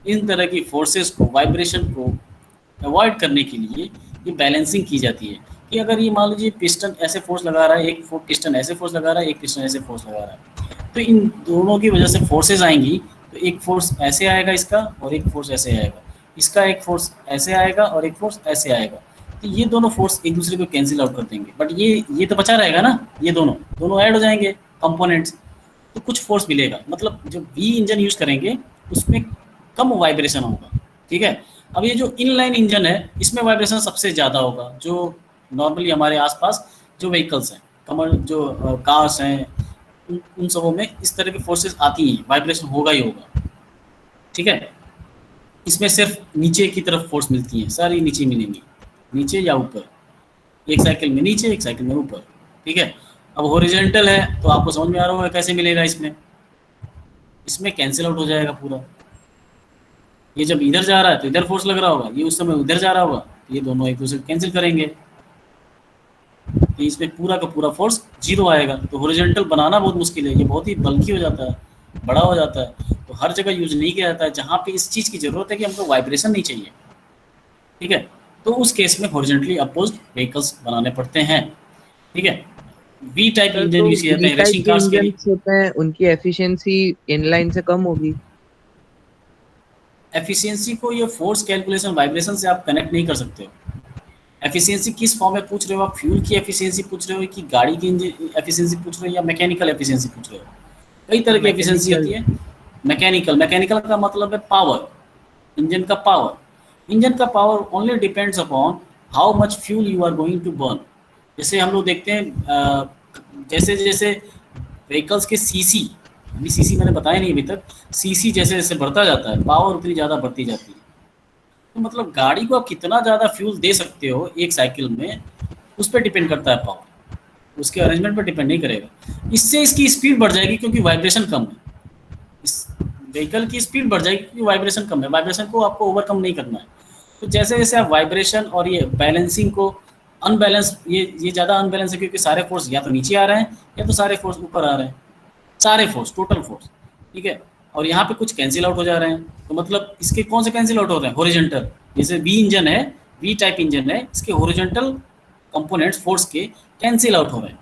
इन तरह की फोर्सेस को, वाइब्रेशन को अवॉइड करने के लिए ये बैलेंसिंग की जाती है कि अगर ये मान लीजिए पिस्टन ऐसे फोर्स लगा रहा है, एक पिस्टन ऐसे फोर्स लगा रहा है, एक पिस्टन ऐसे फोर्स लगा रहा है, तो इन दोनों की वजह से फोर्सेस आएंगी, तो एक फोर्स ऐसे आएगा इसका और एक फोर्स ऐसे आएगा, इसका एक फोर्स ऐसे आएगा और एक फोर्स ऐसे आएगा, तो ये दोनों फोर्स एक दूसरे को कैंसिल आउट कर देंगे। बट ये तो बचा रहेगा ना, ये दोनों ऐड हो जाएंगे कंपोनेंट्स, तो कुछ फोर्स मिलेगा। मतलब जब वी इंजन यूज करेंगे उसमें कम वाइब्रेशन होगा। ठीक है, अब ये जो इनलाइन इंजन है इसमें वाइब्रेशन सबसे ज़्यादा होगा। जो नॉर्मली हमारे आसपास जो व्हीकल्स हैं, जो कार्स हैं, उन सबों में इस तरह की फोर्सेस आती हैं, वाइब्रेशन होगा ही होगा। ठीक है, इसमें सिर्फ नीचे की तरफ फोर्स मिलती है, सारी नीचे मिलेंगी, नीचे या ऊपर, एक साइकिल में नीचे एक साइकिल में ऊपर। ठीक है, अब हॉरिजॉन्टल है तो आपको समझ में आ रहा होगा कैसे मिलेगा। इसमें कैंसिल आउट हो जाएगा पूरा। ये जब इधर जा रहा है तो इधर फोर्स लग रहा होगा, ये उस समय उधर जा रहा होगा, तो ये दोनों एक दूसरे को कैंसिल करेंगे, तो इसमें पूरा का पूरा फोर्स जीरो आएगा। तो हॉरिजॉन्टल बनाना बहुत मुश्किल है, ये बहुत ही बल्कि हो जाता है, बड़ा हो जाता है, तो हर जगह यूज नहीं किया जाता है। जहाँ पे इस चीज़ की जरूरत है कि हमको वाइब्रेशन नहीं चाहिए, ठीक है, तो उस केस में हॉरिजॉन्टली अपोज्ड व्हीकल्स बनाने पड़ते हैं। ठीक है, वी टाइप इंजन यूज किए जाते हैं रेसिंग कार्स के लिए। होते हैं उनकी एफिशिएंसी इनलाइन से कम होगी। एफिशिएंसी को ये फोर्स कैलकुलेशन वाइब्रेशन से आप कनेक्ट नहीं कर सकते हो। एफिशिएंसी किस फॉर्म में पूछ रहे हो आप, फ्यूल की एफिशिएंसी पूछ रहे हो कि गाड़ी की एफिशिएंसी पूछ रहे हो या मैकेनिकल एफिशिएंसी पूछ रहे हो। कई तरह की एफिशिएंसी होती है। मैकेनिकल का मतलब है पावर, इंजन का पावर। इंजन का power only depends upon how much fuel you are going to burn. जैसे हम लोग देखते हैं जैसे जैसे व्हीकल्स के सीसी, अभी सीसी मैंने बताया नहीं अभी तक, सीसी जैसे जैसे बढ़ता जाता है पावर उतनी ज़्यादा बढ़ती जाती है। तो मतलब गाड़ी को आप कितना ज़्यादा फ्यूल दे सकते हो एक साइकिल में, उस पर डिपेंड करता है पावर, उसके अरेंजमेंट पर डिपेंड नहीं करेगा। इससे इसकी स्पीड बढ़ जाएगी क्योंकि वाइब्रेशन कम है। इस व्हीकल की स्पीड बढ़ जाएगी क्योंकि वाइब्रेशन कम है। वाइब्रेशन को आपको ओवरकम नहीं करना है। तो जैसे जैसे आप वाइब्रेशन और ये बैलेंसिंग को अनबैलेंस, ये ज़्यादा अनबैलेंस है क्योंकि सारे फोर्स या तो नीचे आ रहे हैं या तो सारे फोर्स ऊपर आ रहे हैं, सारे फोर्स, टोटल फोर्स। ठीक है, और यहाँ पे कुछ कैंसिल आउट हो जा रहे हैं। तो मतलब इसके कौन से कैंसिल आउट हो रहे हैं, हॉरिजॉन्टल। जैसे वी इंजन है, वी टाइप इंजन है, इसके हॉरिजॉन्टल कंपोनेंट्स फोर्स के कैंसिल आउट हो रहे हैं।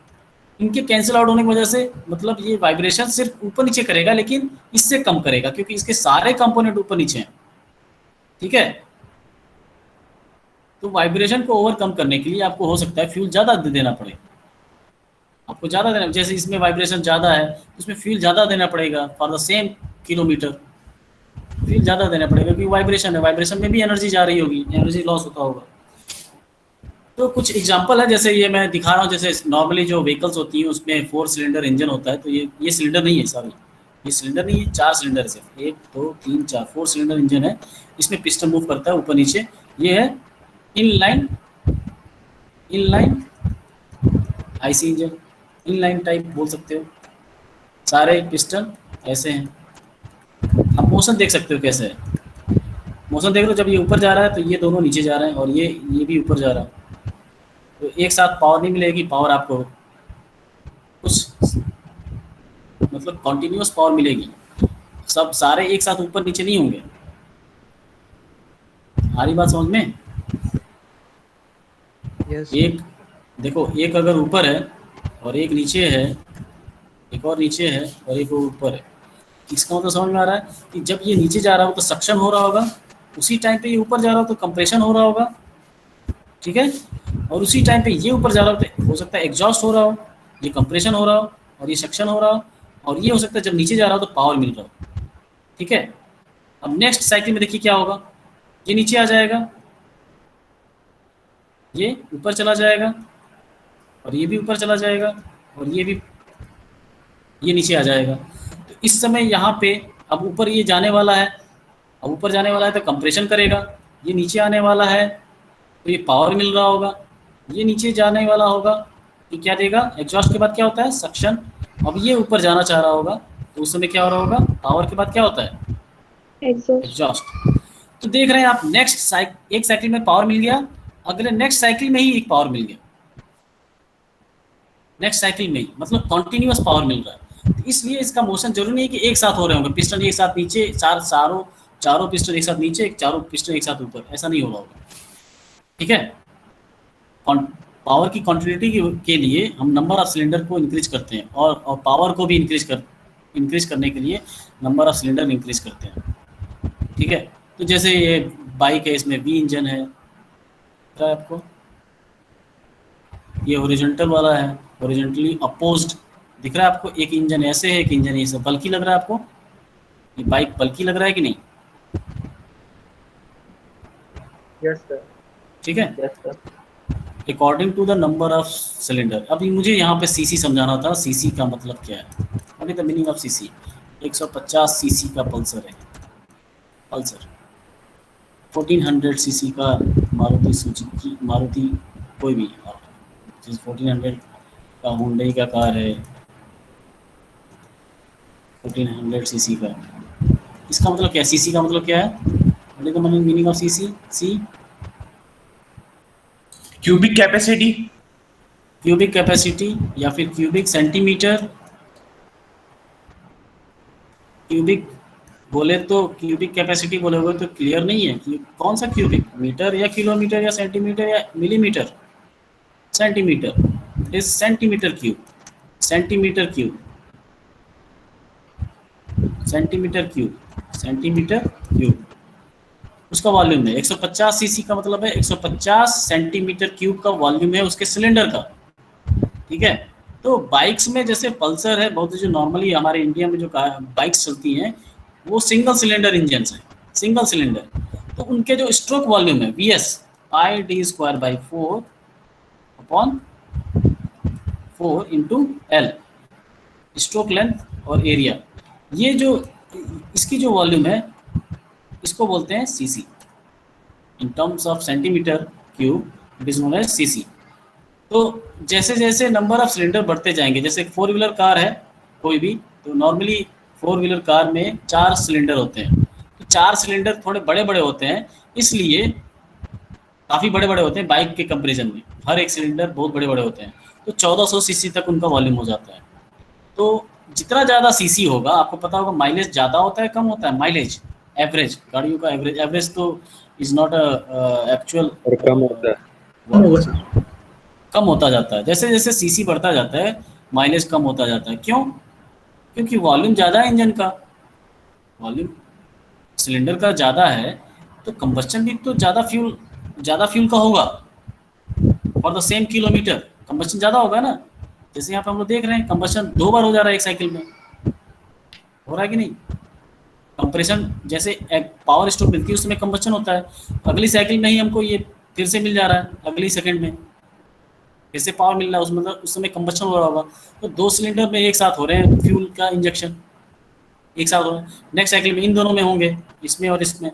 इनके कैंसिल आउट होने की वजह से मतलब ये वाइब्रेशन सिर्फ ऊपर नीचे करेगा लेकिन इससे कम करेगा क्योंकि इसके सारे कंपोनेंट ऊपर नीचे हैं। ठीक है, तो वाइब्रेशन को ओवरकम करने के लिए आपको हो सकता है फ्यूल ज़्यादा देना पड़े, आपको ज़्यादा देना। जैसे इसमें वाइब्रेशन ज़्यादा है तो उसमें फ्यूल ज़्यादा देना पड़ेगा for the same kilometre, fuel ज़्यादा देना पड़ेगा क्योंकि वाइब्रेशन है, वाइब्रेशन में भी एनर्जी जा रही होगी, एनर्जी लॉस होता होगा। तो कुछ एग्जांपल है, जैसे ये मैं दिखा रहा हूँ। जैसे नॉर्मली जो व्हीकल्स होती हैं उसमें 4 सिलेंडर इंजन होता है, तो ये सिलेंडर नहीं है, सॉरी, ये सिलेंडर नहीं है, 4 सिलेंडर है सिर्फ, 1 2 3 4 4 सिलेंडर इंजन है। इसमें पिस्टन मूव करता है ऊपर नीचे। ये है inline IC engine, inline type बोल सकते हो। सारे पिस्टन ऐसे हैं। आप मोशन देख सकते हो कैसे है। मोशन देख लो, जब ये ऊपर जा रहा है तो ये दोनों नीचे जा रहे हैं, और ये भी ऊपर जा रहा है। तो एक साथ पावर नहीं मिलेगी, पावर आपको कुछ मतलब कॉन्टिन्यूस पावर मिलेगी। सब सारे एक साथ ऊपर नीचे नहीं होंगे। आ रही बात समझ में? Yes. एक देखो, एक अगर ऊपर है और एक नीचे है, एक और नीचे है और एक ऊपर है। इसका मतलब समझ में आ रहा है कि जब ये नीचे जा रहा हो तो सक्शन हो रहा होगा, उसी टाइम पे ये ऊपर जा रहा हो तो कंप्रेशन हो रहा होगा, ठीक है। और उसी टाइम पे ये ऊपर जा रहा हो तो हो सकता है एग्जॉस्ट हो रहा हो, ये कंप्रेशन हो रहा हो और ये सक्शन हो रहा हो, और ये हो सकता है जब नीचे जा रहा हो तो पावर मिल रहा हो, ठीक है। अब नेक्स्ट साइकिल में देखिए क्या होगा, ये नीचे आ जाएगा, ये ऊपर चला जाएगा, और ये भी ऊपर चला जाएगा, और ये नीचे आ जाएगा। तो इस समय यहाँ पे अब ऊपर ये जाने वाला है, अब ऊपर जाने वाला है तो कंप्रेशन करेगा, ये नीचे आने वाला है तो ये पावर मिल रहा होगा, ये नीचे जाने वाला होगा तो क्या देगा, एग्जॉस्ट के बाद क्या होता है, सक्शन। अब ये ऊपर जाना चाह रहा होगा तो उस समय क्या हो रहा होगा, पावर के बाद क्या होता है, एग्जॉस्ट। तो देख रहे हैं आप, एक साइकिल में पावर मिल गया, अगले नेक्स्ट साइकिल में ही एक पावर मिल गया, नेक्स्ट साइकिल में ही, मतलब कॉन्टिन्यूअस पावर मिल रहा है। तो इसलिए इसका मोशन जरूरी नहीं है कि एक साथ हो रहे होंगे, पिस्टन एक साथ नीचे, चारों पिस्टन एक साथ नीचे, चारों पिस्टन एक साथ ऊपर, ऐसा नहीं हो रहा होगा, ठीक है। पावर की कॉन्टिन्यूटी के लिए हम नंबर ऑफ सिलेंडर को इंक्रीज करते हैं, और पावर को भी इंक्रीज करने के लिए नंबर ऑफ सिलेंडर इंक्रीज करते हैं, ठीक है। तो जैसे ये बाइक है, इसमें वी इंजन है, पता है आपको, ये हॉरिजॉन्टल वाला है, हॉरिजॉन्टली अपोज्ड दिख रहा है आपको। एक इंजन ऐसे है, एक इंजन ऐसे, बल्कि लग रहा है आपको, ये बाइक बल्कि लग रहा है कि नहीं? Yes, sir. ठीक है। Yes, sir. According to the number of cylinder. अभी मुझे यहाँ पे सीसी समझाना था, सीसी का मतलब क्या है। What is the meaning of CC? 150 CC का पल्सर है, पल्सर 1400 सीसी का मारुति सुजुकी, मारुति कोई भी 1400 का हुंडई का कार है, 1400 सीसी का। इसका मतलब क्या है, सीसी का मतलब क्या है? What is the meaning of CC? C cubic capacity, cubic capacity या फिर क्यूबिक सेंटीमीटर। क्यूबिक बोले तो, क्यूबिक कैपेसिटी बोले हुए तो क्लियर नहीं है कि कौन सा क्यूबिक, मीटर या किलोमीटर या सेंटीमीटर या millimetre. Centimetre, it is centimetre cube, centimetre cube, centimetre cube, centimetre cube. उसका वॉल्यूम है 150 सीसी का मतलब है 150 सेंटीमीटर क्यूब का वॉल्यूम है उसके सिलेंडर का, ठीक है। तो बाइक्स में जैसे पल्सर है, बहुत जो नॉर्मली हमारे इंडिया में जो बाइक्स चलती हैं वो सिंगल सिलेंडर इंजन है, सिंगल सिलेंडर। तो उनके जो स्ट्रोक वॉल्यूम है VS πd²/4 upon 4 into L, stroke length और एरिया। ये जो इसकी जो वॉल्यूम है इसको बोलते हैं CC, in terms of centimetre cube it is known as CC. तो जैसे जैसे नंबर ऑफ सिलेंडर बढ़ते जाएंगे, जैसे 4 व्हीलर कार है कोई भी, तो नॉर्मली 4 व्हीलर कार में 4 सिलेंडर होते हैं। तो 4 सिलेंडर थोड़े बड़े बड़े होते हैं, इसलिए काफ़ी बड़े बड़े होते हैं बाइक के कंपेरिजन में, हर एक सिलेंडर बहुत बड़े बड़े होते हैं। तो 1400 सीसी तक उनका वॉल्यूम हो जाता है। तो जितना ज़्यादा सीसी होगा, आपको पता होगा माइलेज ज़्यादा होता है कम होता है, माइलेज एवरेज, गाड़ियों का एवरेज, एवरेज तो इज नॉट एक्चुअल, कम होता है, कम होता जाता है। जैसे जैसे सीसी बढ़ता जाता है माइलेज कम होता जाता है। क्यों? क्योंकि वॉल्यूम ज़्यादा है इंजन का, वॉल्यूम सिलेंडर का ज़्यादा है, तो कंबस्चन भी तो ज़्यादा फ्यूल का होगा for the same kilometre, combustion ज़्यादा होगा ना। जैसे यहाँ पे हम लोग देख रहे हैं कंबस्चन 2 बार हो जा रहा है एक साइकिल में, हो रहा है कि नहीं? कंप्रेशन जैसे एक पावर स्ट्रोक मिलती है उसमें कंबस्चन होता है, अगली साइकिल में ही हमको ये फिर से मिल जा रहा है, अगली सेकंड में फिर से पावर मिल रहा है उसमें, मतलब उस समय कंबस्चन हो रहा होगा। तो 2 सिलेंडर में एक साथ हो रहे हैं फ्यूल का इंजेक्शन, एक साथ होगा, नेक्स्ट साइकिल में इन दोनों में होंगे, इसमें और इसमें।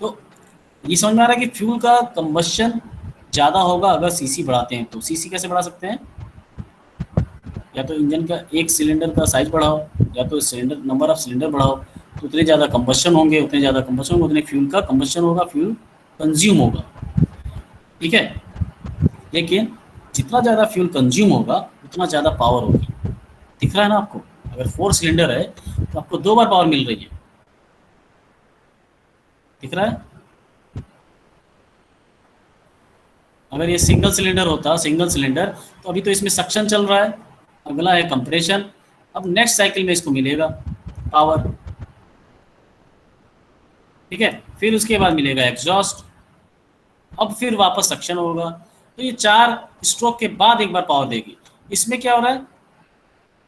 तो ये समझ में आ रहा है कि फ्यूल का कंबशन ज़्यादा होगा अगर सीसी बढ़ाते हैं। तो सीसी कैसे बढ़ा सकते हैं? या तो इंजन का एक सिलेंडर का साइज बढ़ाओ, या तो सिलेंडर नंबर ऑफ सिलेंडर बढ़ाओ, तो उतने ज़्यादा कंबशन होंगे, उतने फ्यूल का कंबशन होगा, फ्यूल कंज्यूम होगा। ठीक है, लेकिन जितना ज़्यादा फ्यूल कंज्यूम होगा उतना ज़्यादा पावर होगी। दिख रहा है ना आपको? अगर 4 सिलेंडर है तो आपको 2 बार पावर मिल रही है। दिख रहा है? अगर ये सिंगल सिलेंडर होता, तो अभी तो इसमें सक्शन चल रहा है, अगला है कंप्रेशन। अब नेक्स्ट साइकिल में इसको मिलेगा पावर। ठीक है, फिर उसके बाद मिलेगा एग्जॉस्ट, अब फिर वापस सक्शन होगा। तो ये 4 स्ट्रोक के बाद एक बार पावर देगी। इसमें क्या हो रहा है,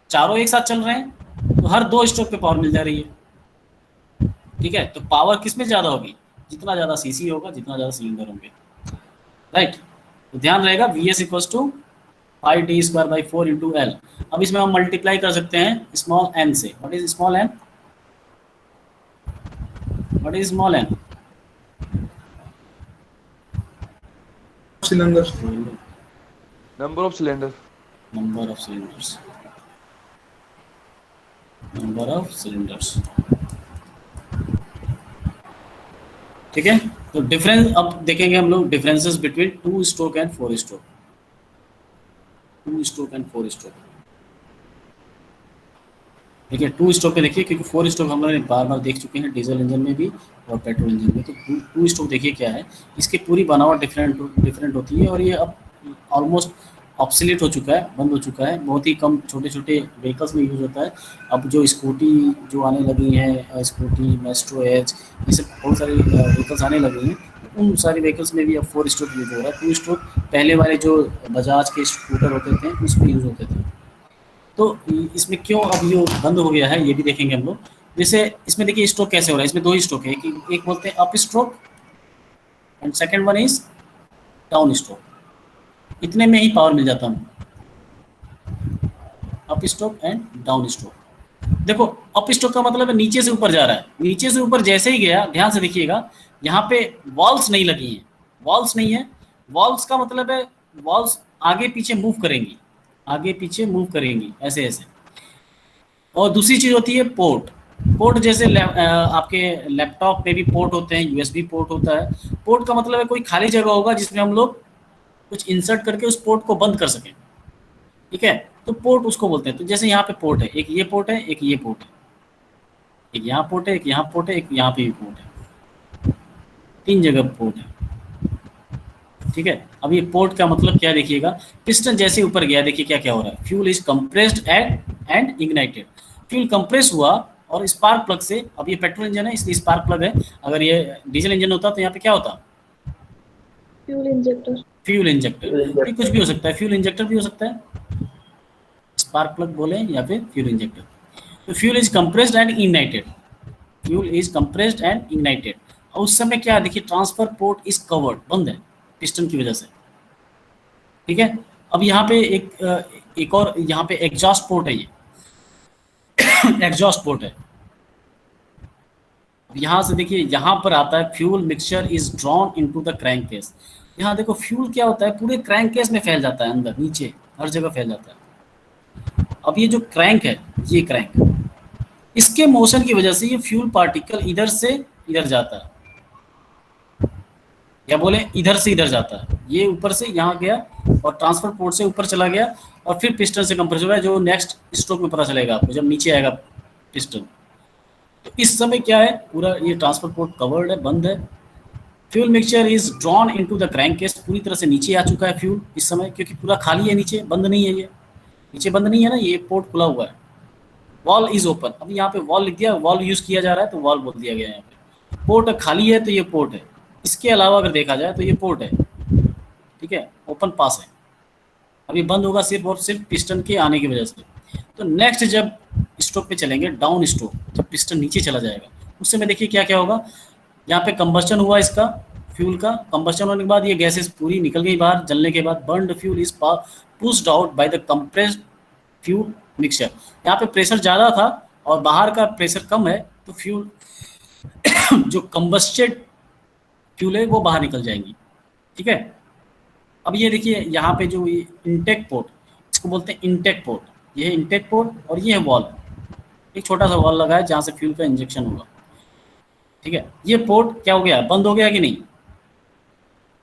चारों एक साथ चल रहे हैं, तो हर 2 स्ट्रोक पे पावर मिल जा रही है। ठीक है, तो पावर किस में ज़्यादा होगी? जितना ज़्यादा सीसी होगा, जितना ज़्यादा सिलेंडर होंगे। राइट, तो ध्यान रहेगा VS = 5d²/4 × L। अब इसमें हम मल्टीप्लाई कर सकते हैं स्मॉल n से। What is small n? What is small n? cylinders. Number of cylinder. Number of cylinders. Number of cylinders. ठीक है, तो डिफरेंस अब देखेंगे हम लोग, differences between 2 stroke and 4 stroke. 2 stroke and 4 stroke. देखिए 2 स्ट्रोक पे देखिए, क्योंकि 4 स्ट्रोक हम लोग बार बार देख चुके हैं डीजल इंजन में भी और पेट्रोल इंजन में। तो 2 स्ट्रोक देखिए क्या है, इसकी पूरी बनावट डिफरेंट होती है, और ये अब ऑलमोस्ट ऑब्सोलीट हो चुका है, बंद हो चुका है। बहुत ही कम छोटे छोटे व्हीकल्स में यूज़ होता है। अब जो स्कूटी जो आने लगी हैं, स्कूटी, मेस्ट्रो, एज, ये सब बहुत सारी व्हीकल्स आने लगी हैं, उन सारी व्हीकल्स में भी अब 4 स्ट्रोक यूज़ हो रहा है। 2 स्ट्रोक पहले वाले जो बजाज के स्कूटर होते थे उसमें यूज़ होते थे। तो इसमें क्यों अब ये बंद हो गया है, ये भी देखेंगे हम लोग। जैसे इसमें देखिए स्ट्रोक कैसे हो रहा है, इसमें 2 ही स्ट्रोक है, एक बोलते हैं up stroke and second one is down stroke. इतने में ही पावर मिल जाता है, up stroke and down stroke. देखो अप स्ट्रोक का मतलब है नीचे से ऊपर जा रहा है, नीचे से ऊपर जैसे ही गया, ध्यान से देखिएगा, यहाँ पे वॉल्व्स नहीं लगी हैं, वॉल्व्स नहीं है। वॉल्व्स का मतलब है वॉल्व्स आगे पीछे मूव करेंगी, आगे पीछे मूव करेंगी ऐसे ऐसे। और दूसरी चीज़ होती है पोर्ट। पोर्ट जैसे आपके लैपटॉप में भी पोर्ट होते हैं, USB पोर्ट होता है। पोर्ट का मतलब है कोई खाली जगह होगा जिसमें हम लोग कुछ इंसर्ट करके उस पोर्ट को बंद कर सकें। ठीक है, तो पोर्ट उसको बोलते हैं। तो जैसे यहाँ पे पोर्ट है, एक ये पोर्ट है, एक ये पोर्ट है, एक यहाँ पोर्ट है, एक यहाँ पोर्ट है, एक यहाँ पे भी पोर्ट है, 3 जगह पोर्ट है। ठीक है, अब ये पोर्ट का मतलब क्या देखिएगा, पिस्टन जैसे ऊपर गया, देखिए क्या क्या हो रहा है, fuel is compressed and ignited. Fuel compress हुआ और स्पार्क प्लग से, अब ये पेट्रोल इंजन है इसलिए स्पार्क प्लग है, अगर ये डीजल इंजन होता तो यहाँ पे क्या होता, फ्यूल इंजेक्टर। फ्यूल इंजेक्टर, ये कुछ भी हो सकता है, फ्यूल इंजेक्टर भी हो सकता है, स्पार्क प्लग बोले या फिर फ्यूल इंजेक्टर। तो fuel is compressed and ignited, fuel is compressed and ignited. और उस समय क्या देखिए, ट्रांसफर पोर्ट इज कवर्ड, बंद है पिस्टन की वजह से। ठीक है, अब यहाँ पे एक और यहाँ पे एग्जॉस्ट पोर्ट है, ये एग्जॉस्ट पोर्ट है। यहाँ से देखिए, यहाँ पर आता है fuel mixture is drawn into the crank case. यहाँ देखो फ्यूल क्या होता है, पूरे क्रैंक केस में फैल जाता है, अंदर नीचे हर जगह फैल जाता है। अब ये जो क्रैंक है, ये क्रैंक, इसके मोशन की वजह से ये फ्यूल पार्टिकल इधर से इधर जाता है, या बोले इधर से इधर जाता है। ये ऊपर से यहाँ गया और ट्रांसफर पोर्ट से ऊपर चला गया और फिर पिस्टन से कंप्रेस हुआ है, जो नेक्स्ट स्ट्रोक में पता चलेगा आपको जब नीचे आएगा पिस्टन। तो इस समय क्या है, पूरा ये ट्रांसफर पोर्ट कवर्ड है, बंद है। Fuel mixture is drawn into the crank case, पूरी तरह से नीचे आ चुका है फ्यूल इस समय, क्योंकि पूरा खाली है, नीचे बंद नहीं है, ये नीचे बंद नहीं है ना, ये पोर्ट खुला हुआ है। वॉल इज ओपन, अब यहाँ पे वॉल लिख दिया, वॉल यूज किया जा रहा है तो वॉल बोल दिया गया है। यहाँ पे पोर्ट खाली है तो ये पोर्ट है, इसके अलावा अगर देखा जाए तो ये पोर्ट है। ठीक है, ओपन पास है। अभी बंद होगा सिर्फ और सिर्फ पिस्टन के आने की वजह से। तो नेक्स्ट जब स्ट्रोक पे चलेंगे, डाउन स्ट्रोक, जब पिस्टन नीचे चला जाएगा उस समय देखिए क्या क्या होगा। यहाँ पे कंबस्टन हुआ इसका, फ्यूल का कंबस्टन होने के बाद ये गैसेस पूरी निकल गई बाहर, जलने के बाद burned fuel is pushed out by the compressed fuel mixture. यहाँ पे प्रेशर ज़्यादा था और बाहर का प्रेशर कम है तो फ्यूल जो कंबस्टेड फ्यूल है वो बाहर निकल जाएंगी। ठीक है, अब ये देखिए यहाँ पे जो ये इंटेक पोर्ट, इसको बोलते हैं इंटेक पोर्ट, ये है इंटेक पोर्ट और ये है वॉल्व, एक छोटा सा वॉल्व लगा है जहाँ से फ्यूल का इंजेक्शन होगा। ठीक है, ये पोर्ट क्या हो गया, बंद हो गया कि नहीं?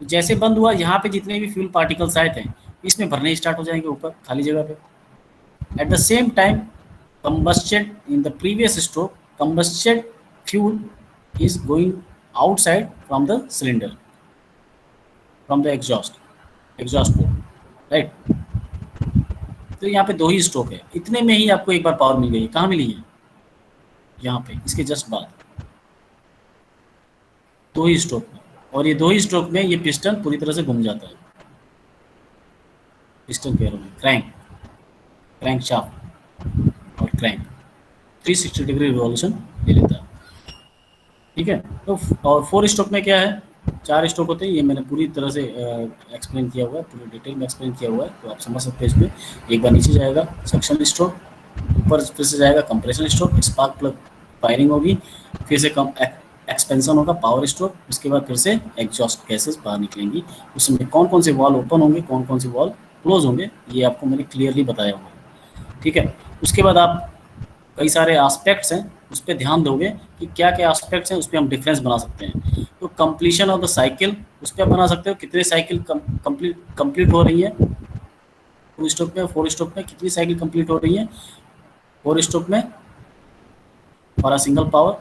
जैसे बंद हुआ, यहाँ पे जितने भी फ्यूल पार्टिकल्स आए थे इसमें भरने स्टार्ट हो जाएंगे ऊपर खाली जगह पे। At the same time combusted in the previous stroke, combusted fuel is going outside from the cylinder, from the exhaust port, right? तो यहाँ पे 2 ही स्ट्रोक है, इतने में ही आपको एक बार पावर मिल गई। कहाँ मिली है? यहाँ पे, इसके जस्ट बाद 2 ही स्ट्रोक में, और ये 2 ही स्ट्रोक में ये पिस्टन पूरी तरह से घूम जाता है। पिस्टन कह रहा हूँ, क्रैंक शाफ्ट और क्रैंक 360 डिग्री रिवॉल्यूशन ले लेता है। ठीक है, तो और 4 स्ट्रोक में क्या है, 4 स्ट्रोक होते हैं। ये मैंने पूरी तरह से एक्सप्लेन किया हुआ है, पूरी डिटेल में एक्सप्लेन किया हुआ है, तो आप समझ सकते हैं। इसमें एक बार नीचे जाएगा सक्शन स्ट्रोक, ऊपर फिर से जाएगा compression stroke, spark plug firing होगी, फिर से एक्सपेंशन होगा पावर स्ट्रोक, उसके बाद फिर से एग्जॉस्ट गैसेस बाहर निकलेंगी। उसमें कौन कौन से वॉल ओपन होंगे, कौन कौन से वॉल क्लोज होंगे, ये आपको मैंने क्लियरली बताया हुआ है। ठीक है, उसके बाद आप कई सारे एस्पेक्ट्स हैं उस पर ध्यान दोगे कि क्या क्या एस्पेक्ट्स हैं, उस पर हम डिफरेंस बना सकते हैं। तो कंप्लीशन ऑफ द साइकिल, उस पर बना सकते हो कितने साइकिल कंप्लीट हो रही है 2 स्ट्रोक में, 4 स्ट्रोक में कितनी साइकिल कंप्लीट हो रही है 4 स्ट्रोक में for a single power.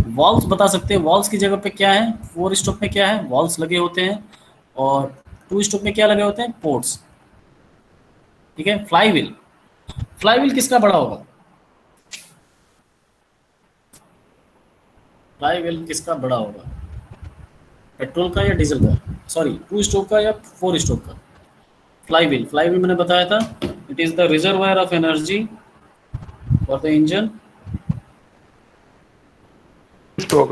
Walls बता सकते हैं, वॉल्स की जगह पे क्या है, 4 स्ट्रोक में क्या है, वॉल्स लगे होते हैं, और 2 स्ट्रोक में क्या लगे होते हैं, पोर्ट्स। ठीक है, फ्लाईव्हील किसका बड़ा होगा, फ्लाईव्हील किसका बड़ा होगा, पेट्रोल का या डीजल का, सॉरी 2 स्ट्रोक का या 4 स्ट्रोक का। फ्लाईव्हील मैंने बताया था, it is the reservoir of energy for the engine. Stroke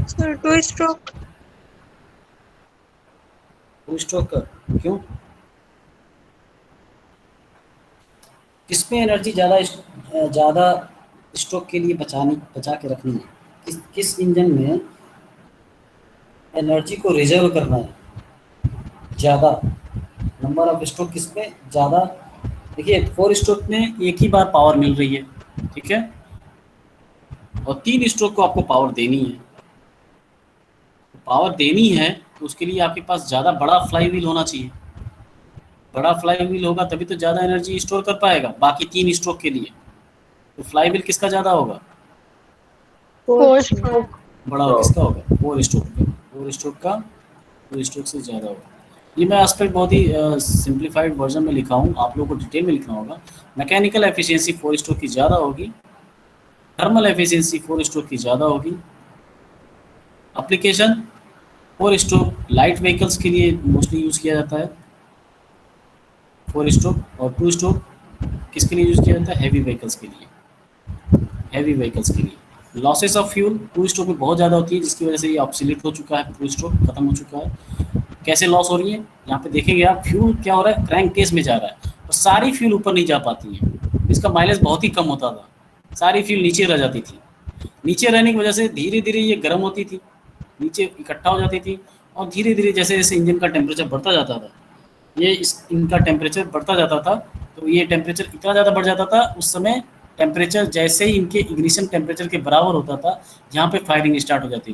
sir 2 stroke. 2 stroke का क्यों, किसमें एनर्जी ज़्यादा स्ट्रोक के लिए बचा के रखनी है, किस इंजन में एनर्जी को रिजर्व करना है ज़्यादा, नंबर ऑफ स्ट्रोक किसमें ज़्यादा। देखिए 4 स्ट्रोक में एक ही बार पावर मिल रही है, ठीक है, और 3 स्ट्रोक को आपको पावर देनी है। पावर देनी है तो उसके लिए आपके पास ज़्यादा बड़ा फ्लाईव्हील होना चाहिए, बड़ा फ्लाईव्हील होगा तभी तो ज़्यादा एनर्जी स्टोर कर पाएगा बाकी 3 स्ट्रोक के लिए। तो फ्लाईव्हील किसका ज़्यादा होगा, 4 स्ट्रोक। बड़ा होगा किसका होगा, 4 स्ट्रोक का, 4 स्ट्रोक का 2 स्ट्रोक से ज़्यादा होगा। ये मैं एस्पेक्ट बहुत ही सिंप्लीफाइड वर्जन में लिखा हूँ, आप लोगों को डिटेल में लिखना होगा। मैकेनिकल एफिशिएंसी 4 स्ट्रोक की ज़्यादा होगी, थर्मल एफिशिएंसी 4 स्ट्रोक की ज़्यादा होगी। एप्लीकेशन 4 स्ट्रोक लाइट व्हीकल्स के लिए मोस्टली यूज़ किया जाता है 4 स्ट्रोक, और 2 स्ट्रोक किसके लिए यूज़ किया जाता है, हैवी व्हीकल्स के लिए। लॉसेस ऑफ फ्यूल 2 स्ट्रोक में बहुत ज़्यादा होती है, जिसकी वजह से ये ऑब्सोलीट हो चुका है, 2 स्ट्रोक खत्म हो चुका है। कैसे लॉस हो रही है, यहाँ पे देखेंगे आप, फ्यूल क्या हो रहा है, क्रैंक केस में जा रहा है, और सारी फ्यूल ऊपर नहीं जा पाती है, इसका माइलेज बहुत ही कम होता था, सारी फ्यूल नीचे रह जाती थी। नीचे रहने की वजह से धीरे धीरे ये गर्म होती थी, नीचे इकट्ठा हो जाती थी, और धीरे धीरे जैसे जैसे इंजन का टेम्परेचर बढ़ता जाता था, इनका टेम्परेचर बढ़ता जाता था, तो ये टेम्परेचर इतना ज़्यादा बढ़ जाता था, उस समय टेम्परेचर जैसे ही इनके इग्निशन टेम्परेचर के बराबर होता था, यहाँ पे फायरिंग स्टार्ट हो जाती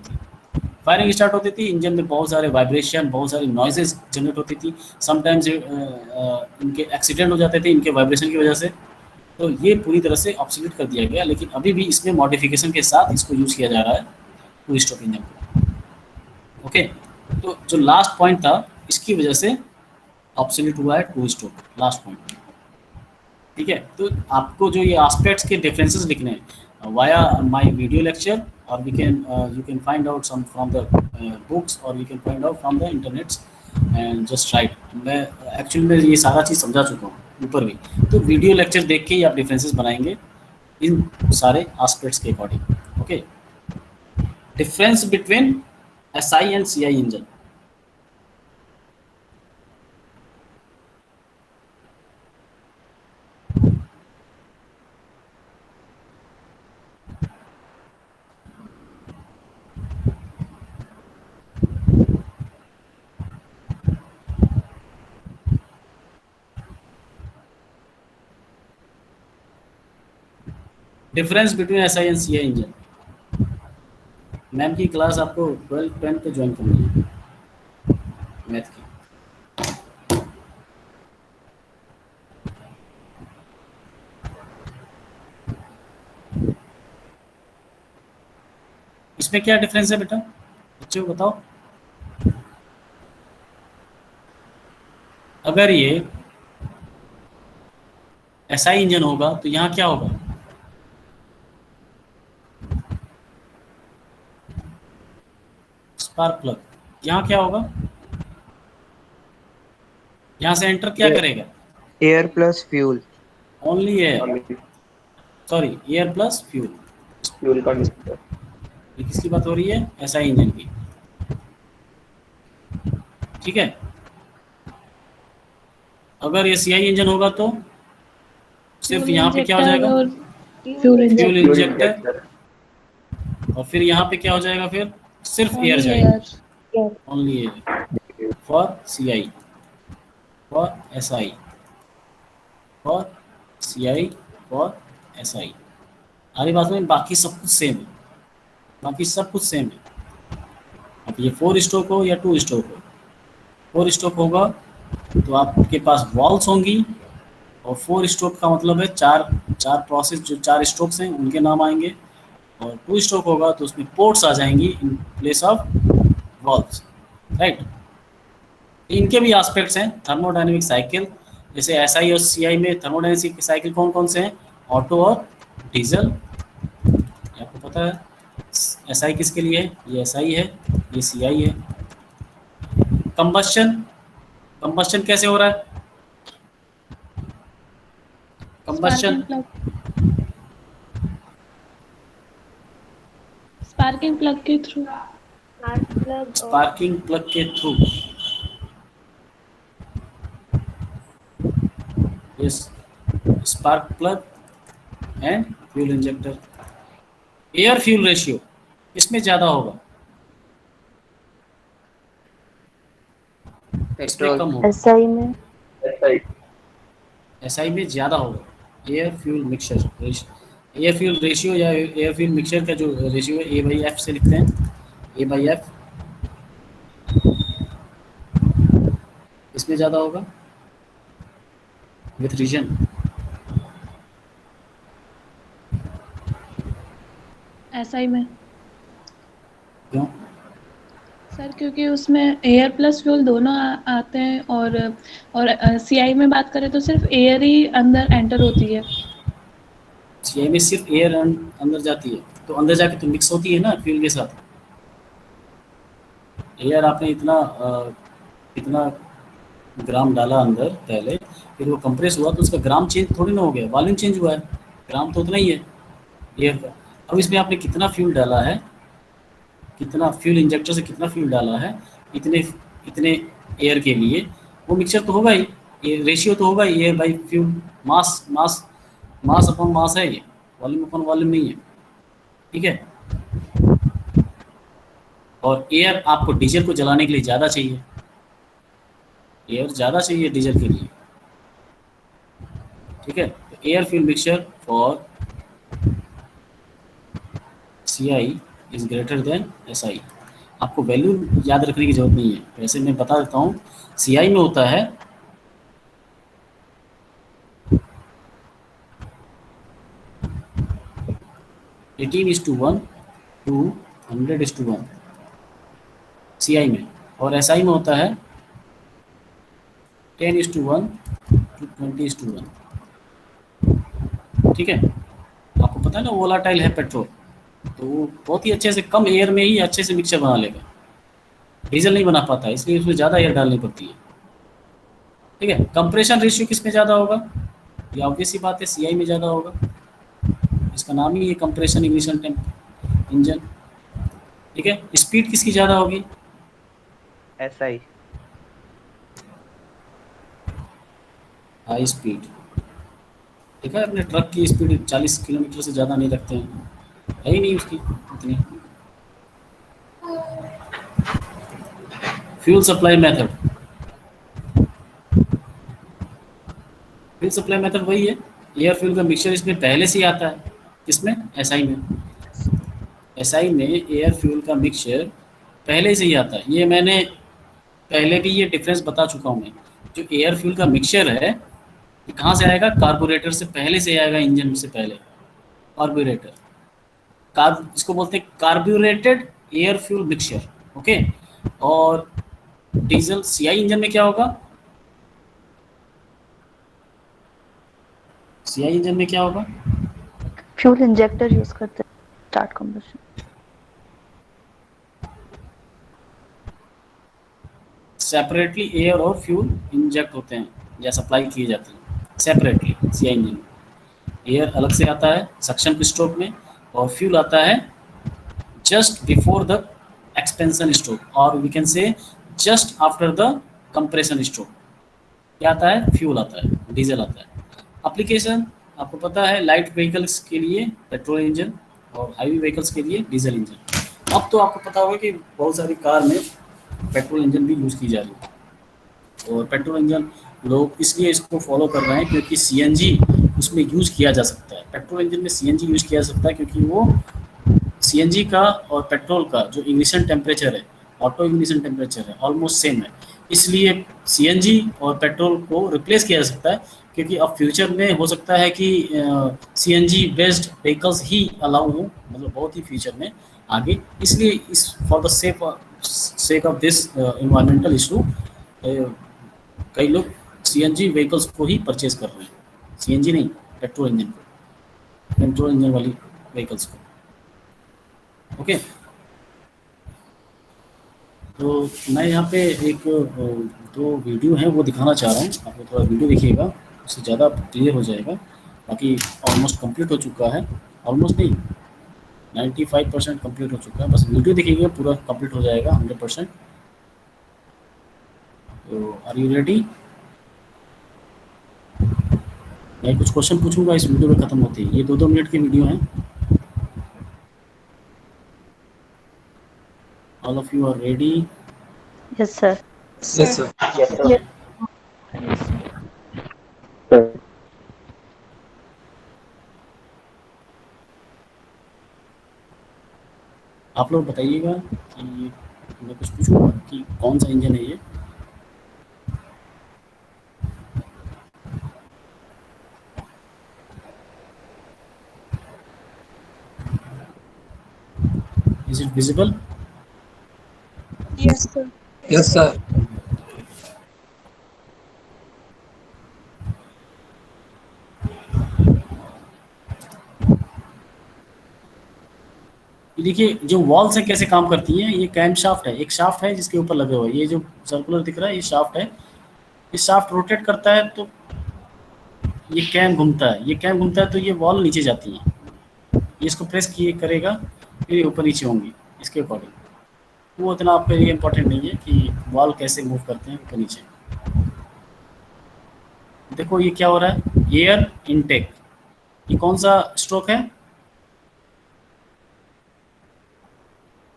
थी। इंजन में बहुत सारे वाइब्रेशन, बहुत सारी नॉइजेस जनरेट होती थी, समटाइम्स इनके एक्सीडेंट हो जाते थे इनके वाइब्रेशन की वजह से। तो ये पूरी तरह से ऑब्सोलीट कर दिया गया, लेकिन अभी भी इसमें मॉडिफिकेशन के साथ इसको यूज़ किया जा रहा है 2 स्ट्रोक इंजन को। ओके, तो जो लास्ट पॉइंट था इसकी वजह से ऑब्सोलीट हुआ है 2 स्ट्रोक, लास्ट पॉइंट। ठीक है, तो आपको जो ये एस्पेक्ट्स के डिफरेंसेस लिखने हैं वाया माय वीडियो लेक्चर, और we can you can find out some from the books, और we can find out from the internets and just write. मैं एक्चुअली में ये सारा चीज़ समझा चुका हूँ ऊपर भी, तो वीडियो लेक्चर देख के ही आप डिफरेंसेस बनाएंगे इन सारे एस्पेक्ट्स के according. Okay, difference between SI and CI engine. Difference between SI and CI engine. Ma'am की क्लास आपको 12 10 पे ज्वाइन करनी है मैथ की। इसमें क्या डिफरेंस है बेटा, बच्चों को बताओ। अगर ये एसआई इंजन होगा तो यहाँ क्या होगा, स्पार्क प्लग। यहाँ क्या होगा, यहाँ से एंटर क्या करेगा, air plus fuel. Only air, sorry air plus fuel. Fuel का मिक्सचर। ये किसकी बात हो रही है, एसआई इंजन की। ठीक है। अगर ये सीआई इंजन होगा तो सिर्फ यहाँ पे क्या हो जाएगा, फ्यूल फ्यूल इंजेक्टर। इंजेक्टर, और फिर यहाँ पे क्या हो जाएगा, फिर सिर्फ एयर जाएगा, only air. For CI, for SI, for CI, for SI. हमारी बात में बाकी सब कुछ सेम है, बाकी सब कुछ सेम है। अब ये 4 स्ट्रोक हो या 2 स्ट्रोक हो, 4 स्ट्रोक होगा तो आपके पास वॉल्स होंगी, और 4 स्ट्रोक का मतलब है चार प्रोसेस, जो 4 स्ट्रोक्स हैं उनके नाम आएंगे। और 2 स्ट्रोक होगा तो उसमें पोर्ट्स आ जाएंगी in place of walls, right. इनके भी एस्पेक्ट्स हैं थर्मोडायनेमिक साइकिल। जैसे एसआई और सीआई में थर्मोडायनेमिक साइकिल कौन कौन से हैं, ऑटो और डीजल, आपको पता है। एसआई किसके लिए है, ये एसआई है, ये सीआई है। कंबस्शन, कंबस्शन कैसे हो रहा है, कंबस्शन स्पार्किंग प्लग के थ्रू। स्पार्किंग प्लग के through. Yes, spark plug and fuel injector. Air fuel ratio इसमें ज़्यादा होगा, इसमें कम होगा। एसआई में एसआई में ज़्यादा होगा। Air fuel mixture, air fuel ratio या एयर फ्यूल मिक्सचर का जो रेशियो है A/F से लिखते हैं, A/F, इसमें ज़्यादा होगा विथ रीजन। एसआई में क्यों, सर, क्योंकि उसमें एयर प्लस फ्यूल दोनों आते हैं, और सीआई में बात करें तो सिर्फ एयर ही अंदर एंटर होती है। सीआई में सिर्फ एयर अंदर जाती है, तो अंदर जाके तो मिक्स होती है ना फ्यूल के साथ। एयर आपने इतना ग्राम डाला अंदर पहले, फिर वो कंप्रेस हुआ तो उसका ग्राम चेंज थोड़ी ना हो गया, वॉल्यूम चेंज हुआ है, ग्राम तो उतना ही है एयर का। अब इसमें आपने कितना फ्यूल डाला है, कितना फ्यूल इंजेक्टर से कितना फ्यूल डाला है, इतने एयर के लिए, वो मिक्सचर तो होगा ही, ये रेशियो तो होगा ही, air by fuel, mass upon mass है ये, वॉल्यूम अपॉन वॉल्यूम नहीं है। ठीक है। और एयर आपको डीजल को जलाने के लिए ज़्यादा चाहिए, एयर ज़्यादा चाहिए डीजल के लिए। ठीक है। तो air fuel mixture for CI is greater than SI. आपको वैल्यू याद रखने की जरूरत नहीं है, वैसे मैं बता देता हूँ। सीआई में होता है 18:1 to 100:1 सीआई में, और एसआई में होता है 10:1 to 20:1। ठीक है। आपको पता है ना वोलाटाइल है पेट्रोल, तो वो बहुत ही अच्छे से कम एयर में ही अच्छे से मिक्सचर बना लेगा, डीजल नहीं बना पाता, इसलिए उसमें ज़्यादा एयर डालनी पड़ती है। ठीक है। कंप्रेशन रेशियो किस में ज़्यादा होगा, ये ऑब्वियस सी बात है, सीआई में ज़्यादा होगा, इसका नाम ही है कंप्रेशन इग्निशन इंजन। ठीक है। स्पीड किसकी ज़्यादा होगी, एसआई। High speed. ठीक है, अपने ट्रक की स्पीड 40 किलोमीटर से ज़्यादा नहीं रखते हैं, है ही नहीं उसकी उतनी। Fuel supply method, fuel supply method वही है, एयर फ्यूल का मिक्सचर इसमें पहले से ही आता है, किसमें? एसआई में। एसआई में एयर फ्यूल का मिक्सचर पहले से ही आता है। ये मैंने पहले भी ये डिफरेंस बता चुका हूँ मैं। जो एयर फ्यूल का मिक्सचर है ये कहाँ से आएगा? कार्बोरेटर से पहले से आएगा, इंजन से पहले। कार्बोरेटर, इसको बोलते हैं carbonated air fuel mixture. Okay. और डीजल सीआई इंजन में क्या होगा? सीआई इंजन में क्या होगा? फ्यूल इंजेक्टर यूज करते हैं स्टार्ट कंबशन। सेपरेटली एयर और फ्यूल इंजेक्ट होते हैं या सप्लाई किए जाते हैं सेपरेटली सीआई इंजन में। एयर अलग से आता है सक्शन स्ट्रोक में, और फ्यूल आता है just before the expansion stroke, और we can say just after the compression stroke. क्या आता है? फ्यूल आता है, डीजल आता है। एप्लीकेशन आपको पता है, लाइट व्हीकल्स के लिए पेट्रोल इंजन और हैवी व्हीकल्स के लिए डीजल इंजन। अब तो आपको पता होगा कि बहुत सारी कार में पेट्रोल इंजन भी यूज़ की जा रही है, और पेट्रोल इंजन लोग इसलिए इसको फॉलो कर रहे हैं क्योंकि सीएनजी उसमें यूज़ किया जा सकता है। पेट्रोल इंजन में सीएनजी यूज़ किया जा सकता है क्योंकि वो सीएनजी का और पेट्रोल का जो इग्निशन टेम्परेचर है, ऑटो इग्निशन टेम्परेचर है, ऑलमोस्ट सेम है। इसलिए सीएनजी और पेट्रोल को रिप्लेस किया जा सकता है, क्योंकि अब फ्यूचर में हो सकता है कि सीएनजी बेस्ड व्हीकल्स ही अलाउ हो, मतलब बहुत ही फ्यूचर में आगे। इसलिए इस for the sake of this environmental issue कई लोग सीएनजी व्हीकल्स को ही परचेज कर रहे हैं, सीएनजी नहीं, पेट्रोल इंजन को, पेट्रोल इंजन वाली व्हीकल्स को। ओके। तो मैं यहाँ पे एक दो वीडियो है वो दिखाना चाह रहा हूँ, आप लोग थोड़ा वीडियो देखिएगा, उससे ज़्यादा क्लियर हो जाएगा। बाकी ऑलमोस्ट कंप्लीट हो चुका है, ऑलमोस्ट नहीं 95% कंप्लीट हो चुका है, बस वीडियो देखिएगा पूरा कंप्लीट हो जाएगा 100%। तो आर यू रेडी? मैं कुछ क्वेश्चन पूछूंगा इस वीडियो में ख़त्म होते ही, ये 2-2 मिनट की वीडियो है। All of you are ready? Yes sir. Yes, sir. Yes, sir. Yes. आप लोग बताइएगा कि मैं कुछ पूछूंगा कि कौन सा इंजन है ये। Is it visible? Yes, sir. Yes, sir. ये देखिए जो वॉल्स है कैसे काम करती हैं। ये कैम शाफ्ट है, एक शाफ्ट है जिसके ऊपर लगे हुए, ये जो सर्कुलर दिख रहा है ये शाफ्ट है। ये शाफ्ट रोटेट करता है तो ये कैम घूमता है, ये कैम घूमता है तो ये वॉल नीचे जाती है। ये इसको प्रेस किए करेगा फिर ये ऊपर नीचे होंगी इसके अकॉर्डिंग। वो इतना आपके लिए इम्पोर्टेंट नहीं है कि वॉल कैसे मूव करते हैं ऊपर नीचे। देखो ये क्या हो रहा है, एयर इनटेक। ये कौन सा स्ट्रोक है?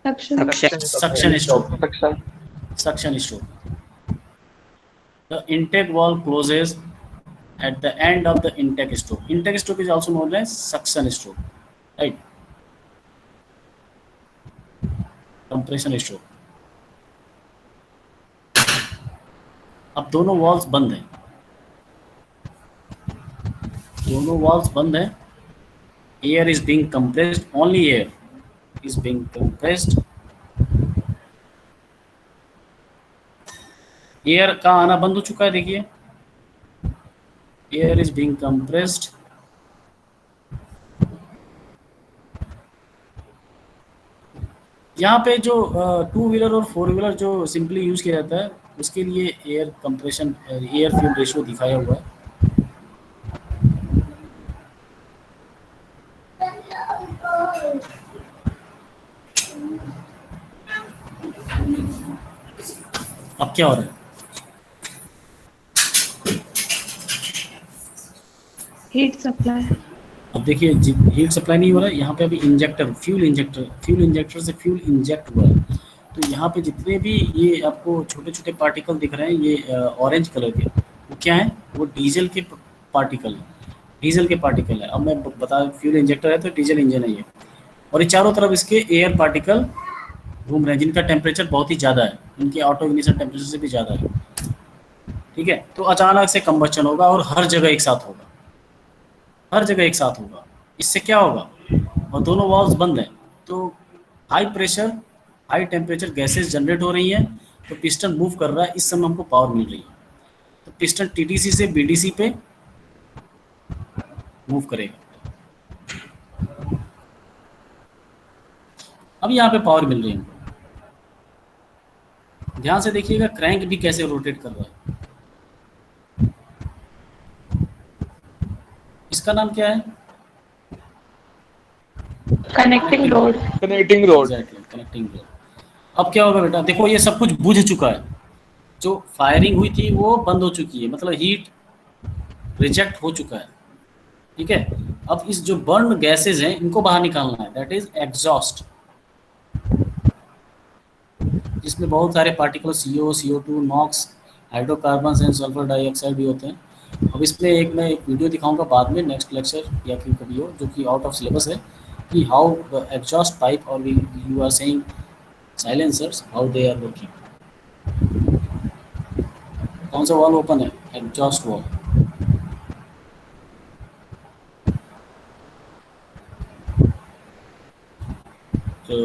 Suction. Suction stroke. Suction. Suction stroke. The intake valve closes at the end of the intake stroke. Intake stroke is also known as suction stroke, right? Compression stroke. अब दोनों वॉल्स बंद हैं, दोनों वॉल्स बंद हैं। Air is being compressed, only air is being compressed. Air का आना बंद हो चुका है, देखिए एयर इज बीइंग कंप्रेस्ड। यहाँ पे जो 2 व्हीलर और 4 व्हीलर जो सिंपली यूज किया जाता है उसके लिए air compression air fuel ratio दिखाया हुआ है। अब क्या हो रहा है? Heat supply. अब देखिए हीट सप्लाई नहीं हो रहा है, यहाँ पे अभी इंजेक्टर फ्यूल इंजेक्टर से फ्यूल इंजेक्ट हुआ है। तो यहाँ पे जितने भी ये आपको छोटे छोटे पार्टिकल दिख रहे हैं ये ऑरेंज कलर के, वो क्या है? वो डीजल के पार्टिकल हैं। डीजल के पार्टिकल है। अब मैं बता, फ्यूल इंजेक्टर है तो डीजल इंजन है ये, और ये चारों तरफ इसके एयर पार्टिकल घूम रहे हैं जिनका टेम्परेचर बहुत ही ज़्यादा है, इनके ऑटो इग्निशन टेम्परेचर से भी ज़्यादा है। ठीक है, तो अचानक से कंबस्चन होगा और हर जगह एक साथ होगा, हर जगह एक साथ होगा। इससे क्या होगा, और दोनों वाल्व्स बंद हैं तो high pressure high temperature gases generate हो रही हैं, तो पिस्टन मूव कर रहा है, इस समय हमको पावर मिल रही है। तो पिस्टन टीडीसी से बीडीसी पे मूव करेगा। अब यहाँ पे पावर मिल रही है हमको। ध्यान से देखिएगा क्रैंक भी कैसे रोटेट कर रहा है। इसका नाम क्या है? Connecting rod. Connecting rod. Exactly, connecting road. अब क्या होगा बेटा, देखो ये सब कुछ बुझ चुका है, जो फायरिंग हुई थी वो बंद हो चुकी है, मतलब हीट रिजेक्ट हो चुका है। ठीक है, अब इस जो बर्न गैसेज हैं इनको बाहर निकालना है, दैट इज एग्जॉस्ट, जिसमें बहुत सारे particle CO, CO2, NOx, hydrocarbon and sulphur dioxide भी होते हैं। अब इसमें मैं एक वीडियो दिखाऊंगा बाद में नेक्स्ट लेक्चर या फिर कभी हो, जो कि आउट ऑफ सिलेबस है, कि हाउ द एग्जॉस्ट पाइप और you are saying silencers how they are working. कौन सा वॉल्व ओपन है? Exhaust valve. So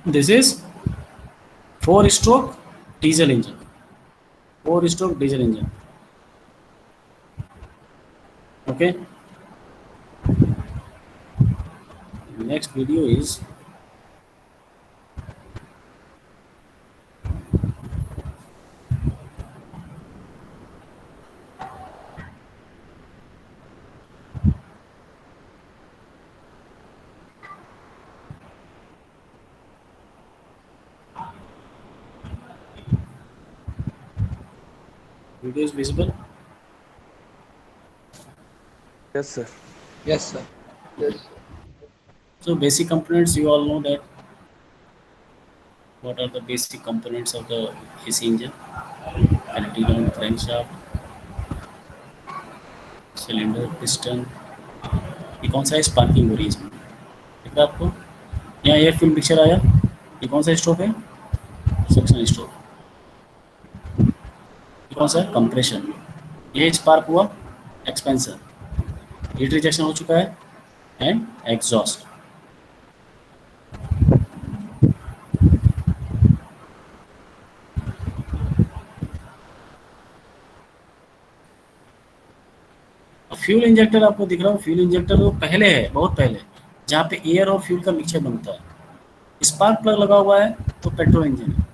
this is 4-stroke diesel engine. 4-stroke diesel engine. Okay. Next video is video is visible. Yes, sir. Yes, sir. So basic components, you all know that. What are the basic components of the AC engine? Cantilever, crankshaft, cylinder, piston. ये कौन सा है? स्पार्किंग हो रही है इसमें, ठीक है आपको। यहाँ एयर फिल्म पिक्चर आया, ये कौन सा स्ट्रोक है? Suction stroke. ये कौन सा है? कंप्रेशन। ये स्पार्क हुआ, एक्सपेंशन, हीट रिजेक्शन हो चुका है, एंड एग्जॉस्ट। फ्यूल इंजेक्टर आपको दिख रहा हो, फ्यूल इंजेक्टर वो पहले है, बहुत पहले, जहाँ पे एयर और फ्यूल का मिक्सचर बनता है। स्पार्क प्लग लगा हुआ है तो पेट्रोल इंजन है।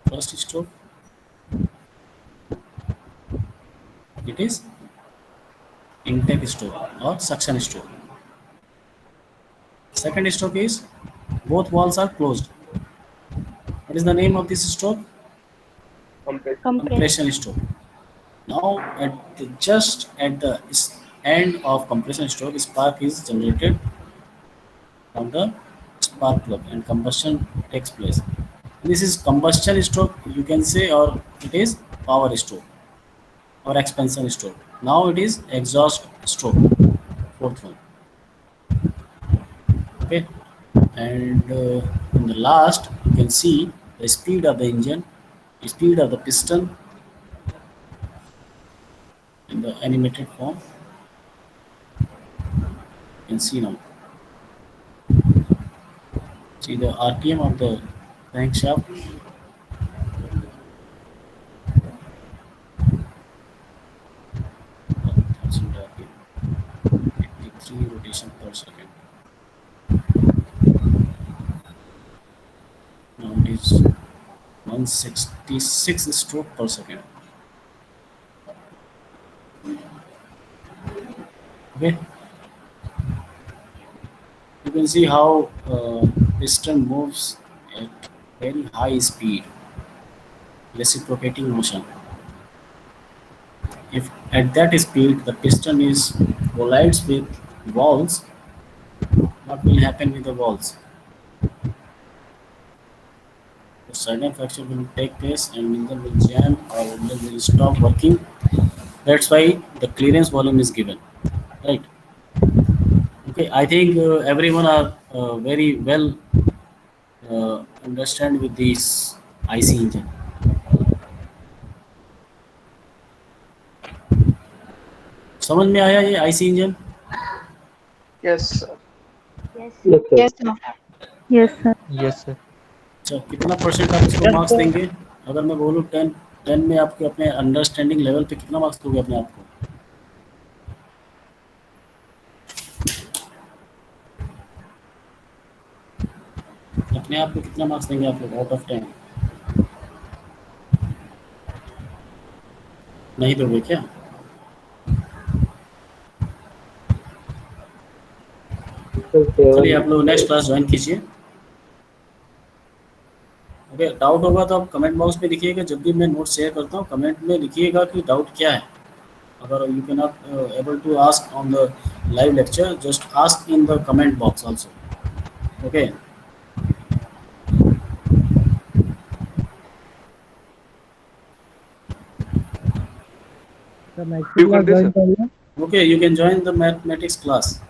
First stroke it is intake stroke और suction stroke. Second stroke is both walls are closed. What is the name of this stroke? Compression stroke. Now just at the end of compression stroke, spark is generated from the spark plug and combustion takes place. This is combustion stroke, you can say, or it is power stroke or expansion stroke. Now it is exhaust stroke, fourth one. Okay, and in the last you can see the speed of the engine, speed of the piston in the animated form. You can see now. See the RPM of the crankshaft. RPM. 83 rotation per second. Now it is 166 stroke per second. Okay, you can see how piston moves at very high speed, reciprocating motion. If at that speed the piston is collides with walls, what will happen with the walls? the sudden fracture will take place and engine will jam or engine will stop working. That's why the clearance volume is given, right? Okay, I think everyone are very well understand with this IC engine. समझ में आया ये IC engine? Yes, sir. Yes, Yes, sir. Yes, sir. Yes, sir. अच्छा, कितना परसेंट आप इसको मार्क्स देंगे? अगर मैं बोलूँ 10 में आपके अपने अंडरस्टैंडिंग लेवल पे कितना मार्क्स दोगे अपने आप को? अपने आप को कितना मार्क्स देंगे आप लोग आउट ऑफ 10? नहीं दोगे क्या? चलिए आप लोग नेक्स्ट क्लास ज्वाइन कीजिए. ओके, डाउट होगा तो आप कमेंट बॉक्स में लिखिएगा. जब भी मैं नोट शेयर करता हूँ कमेंट में लिखिएगा कि डाउट क्या है. अगर you can not able to ask on the live lecture, just ask in the comment box also. Okay, You can do, sir. okay, you can join the mathematics class.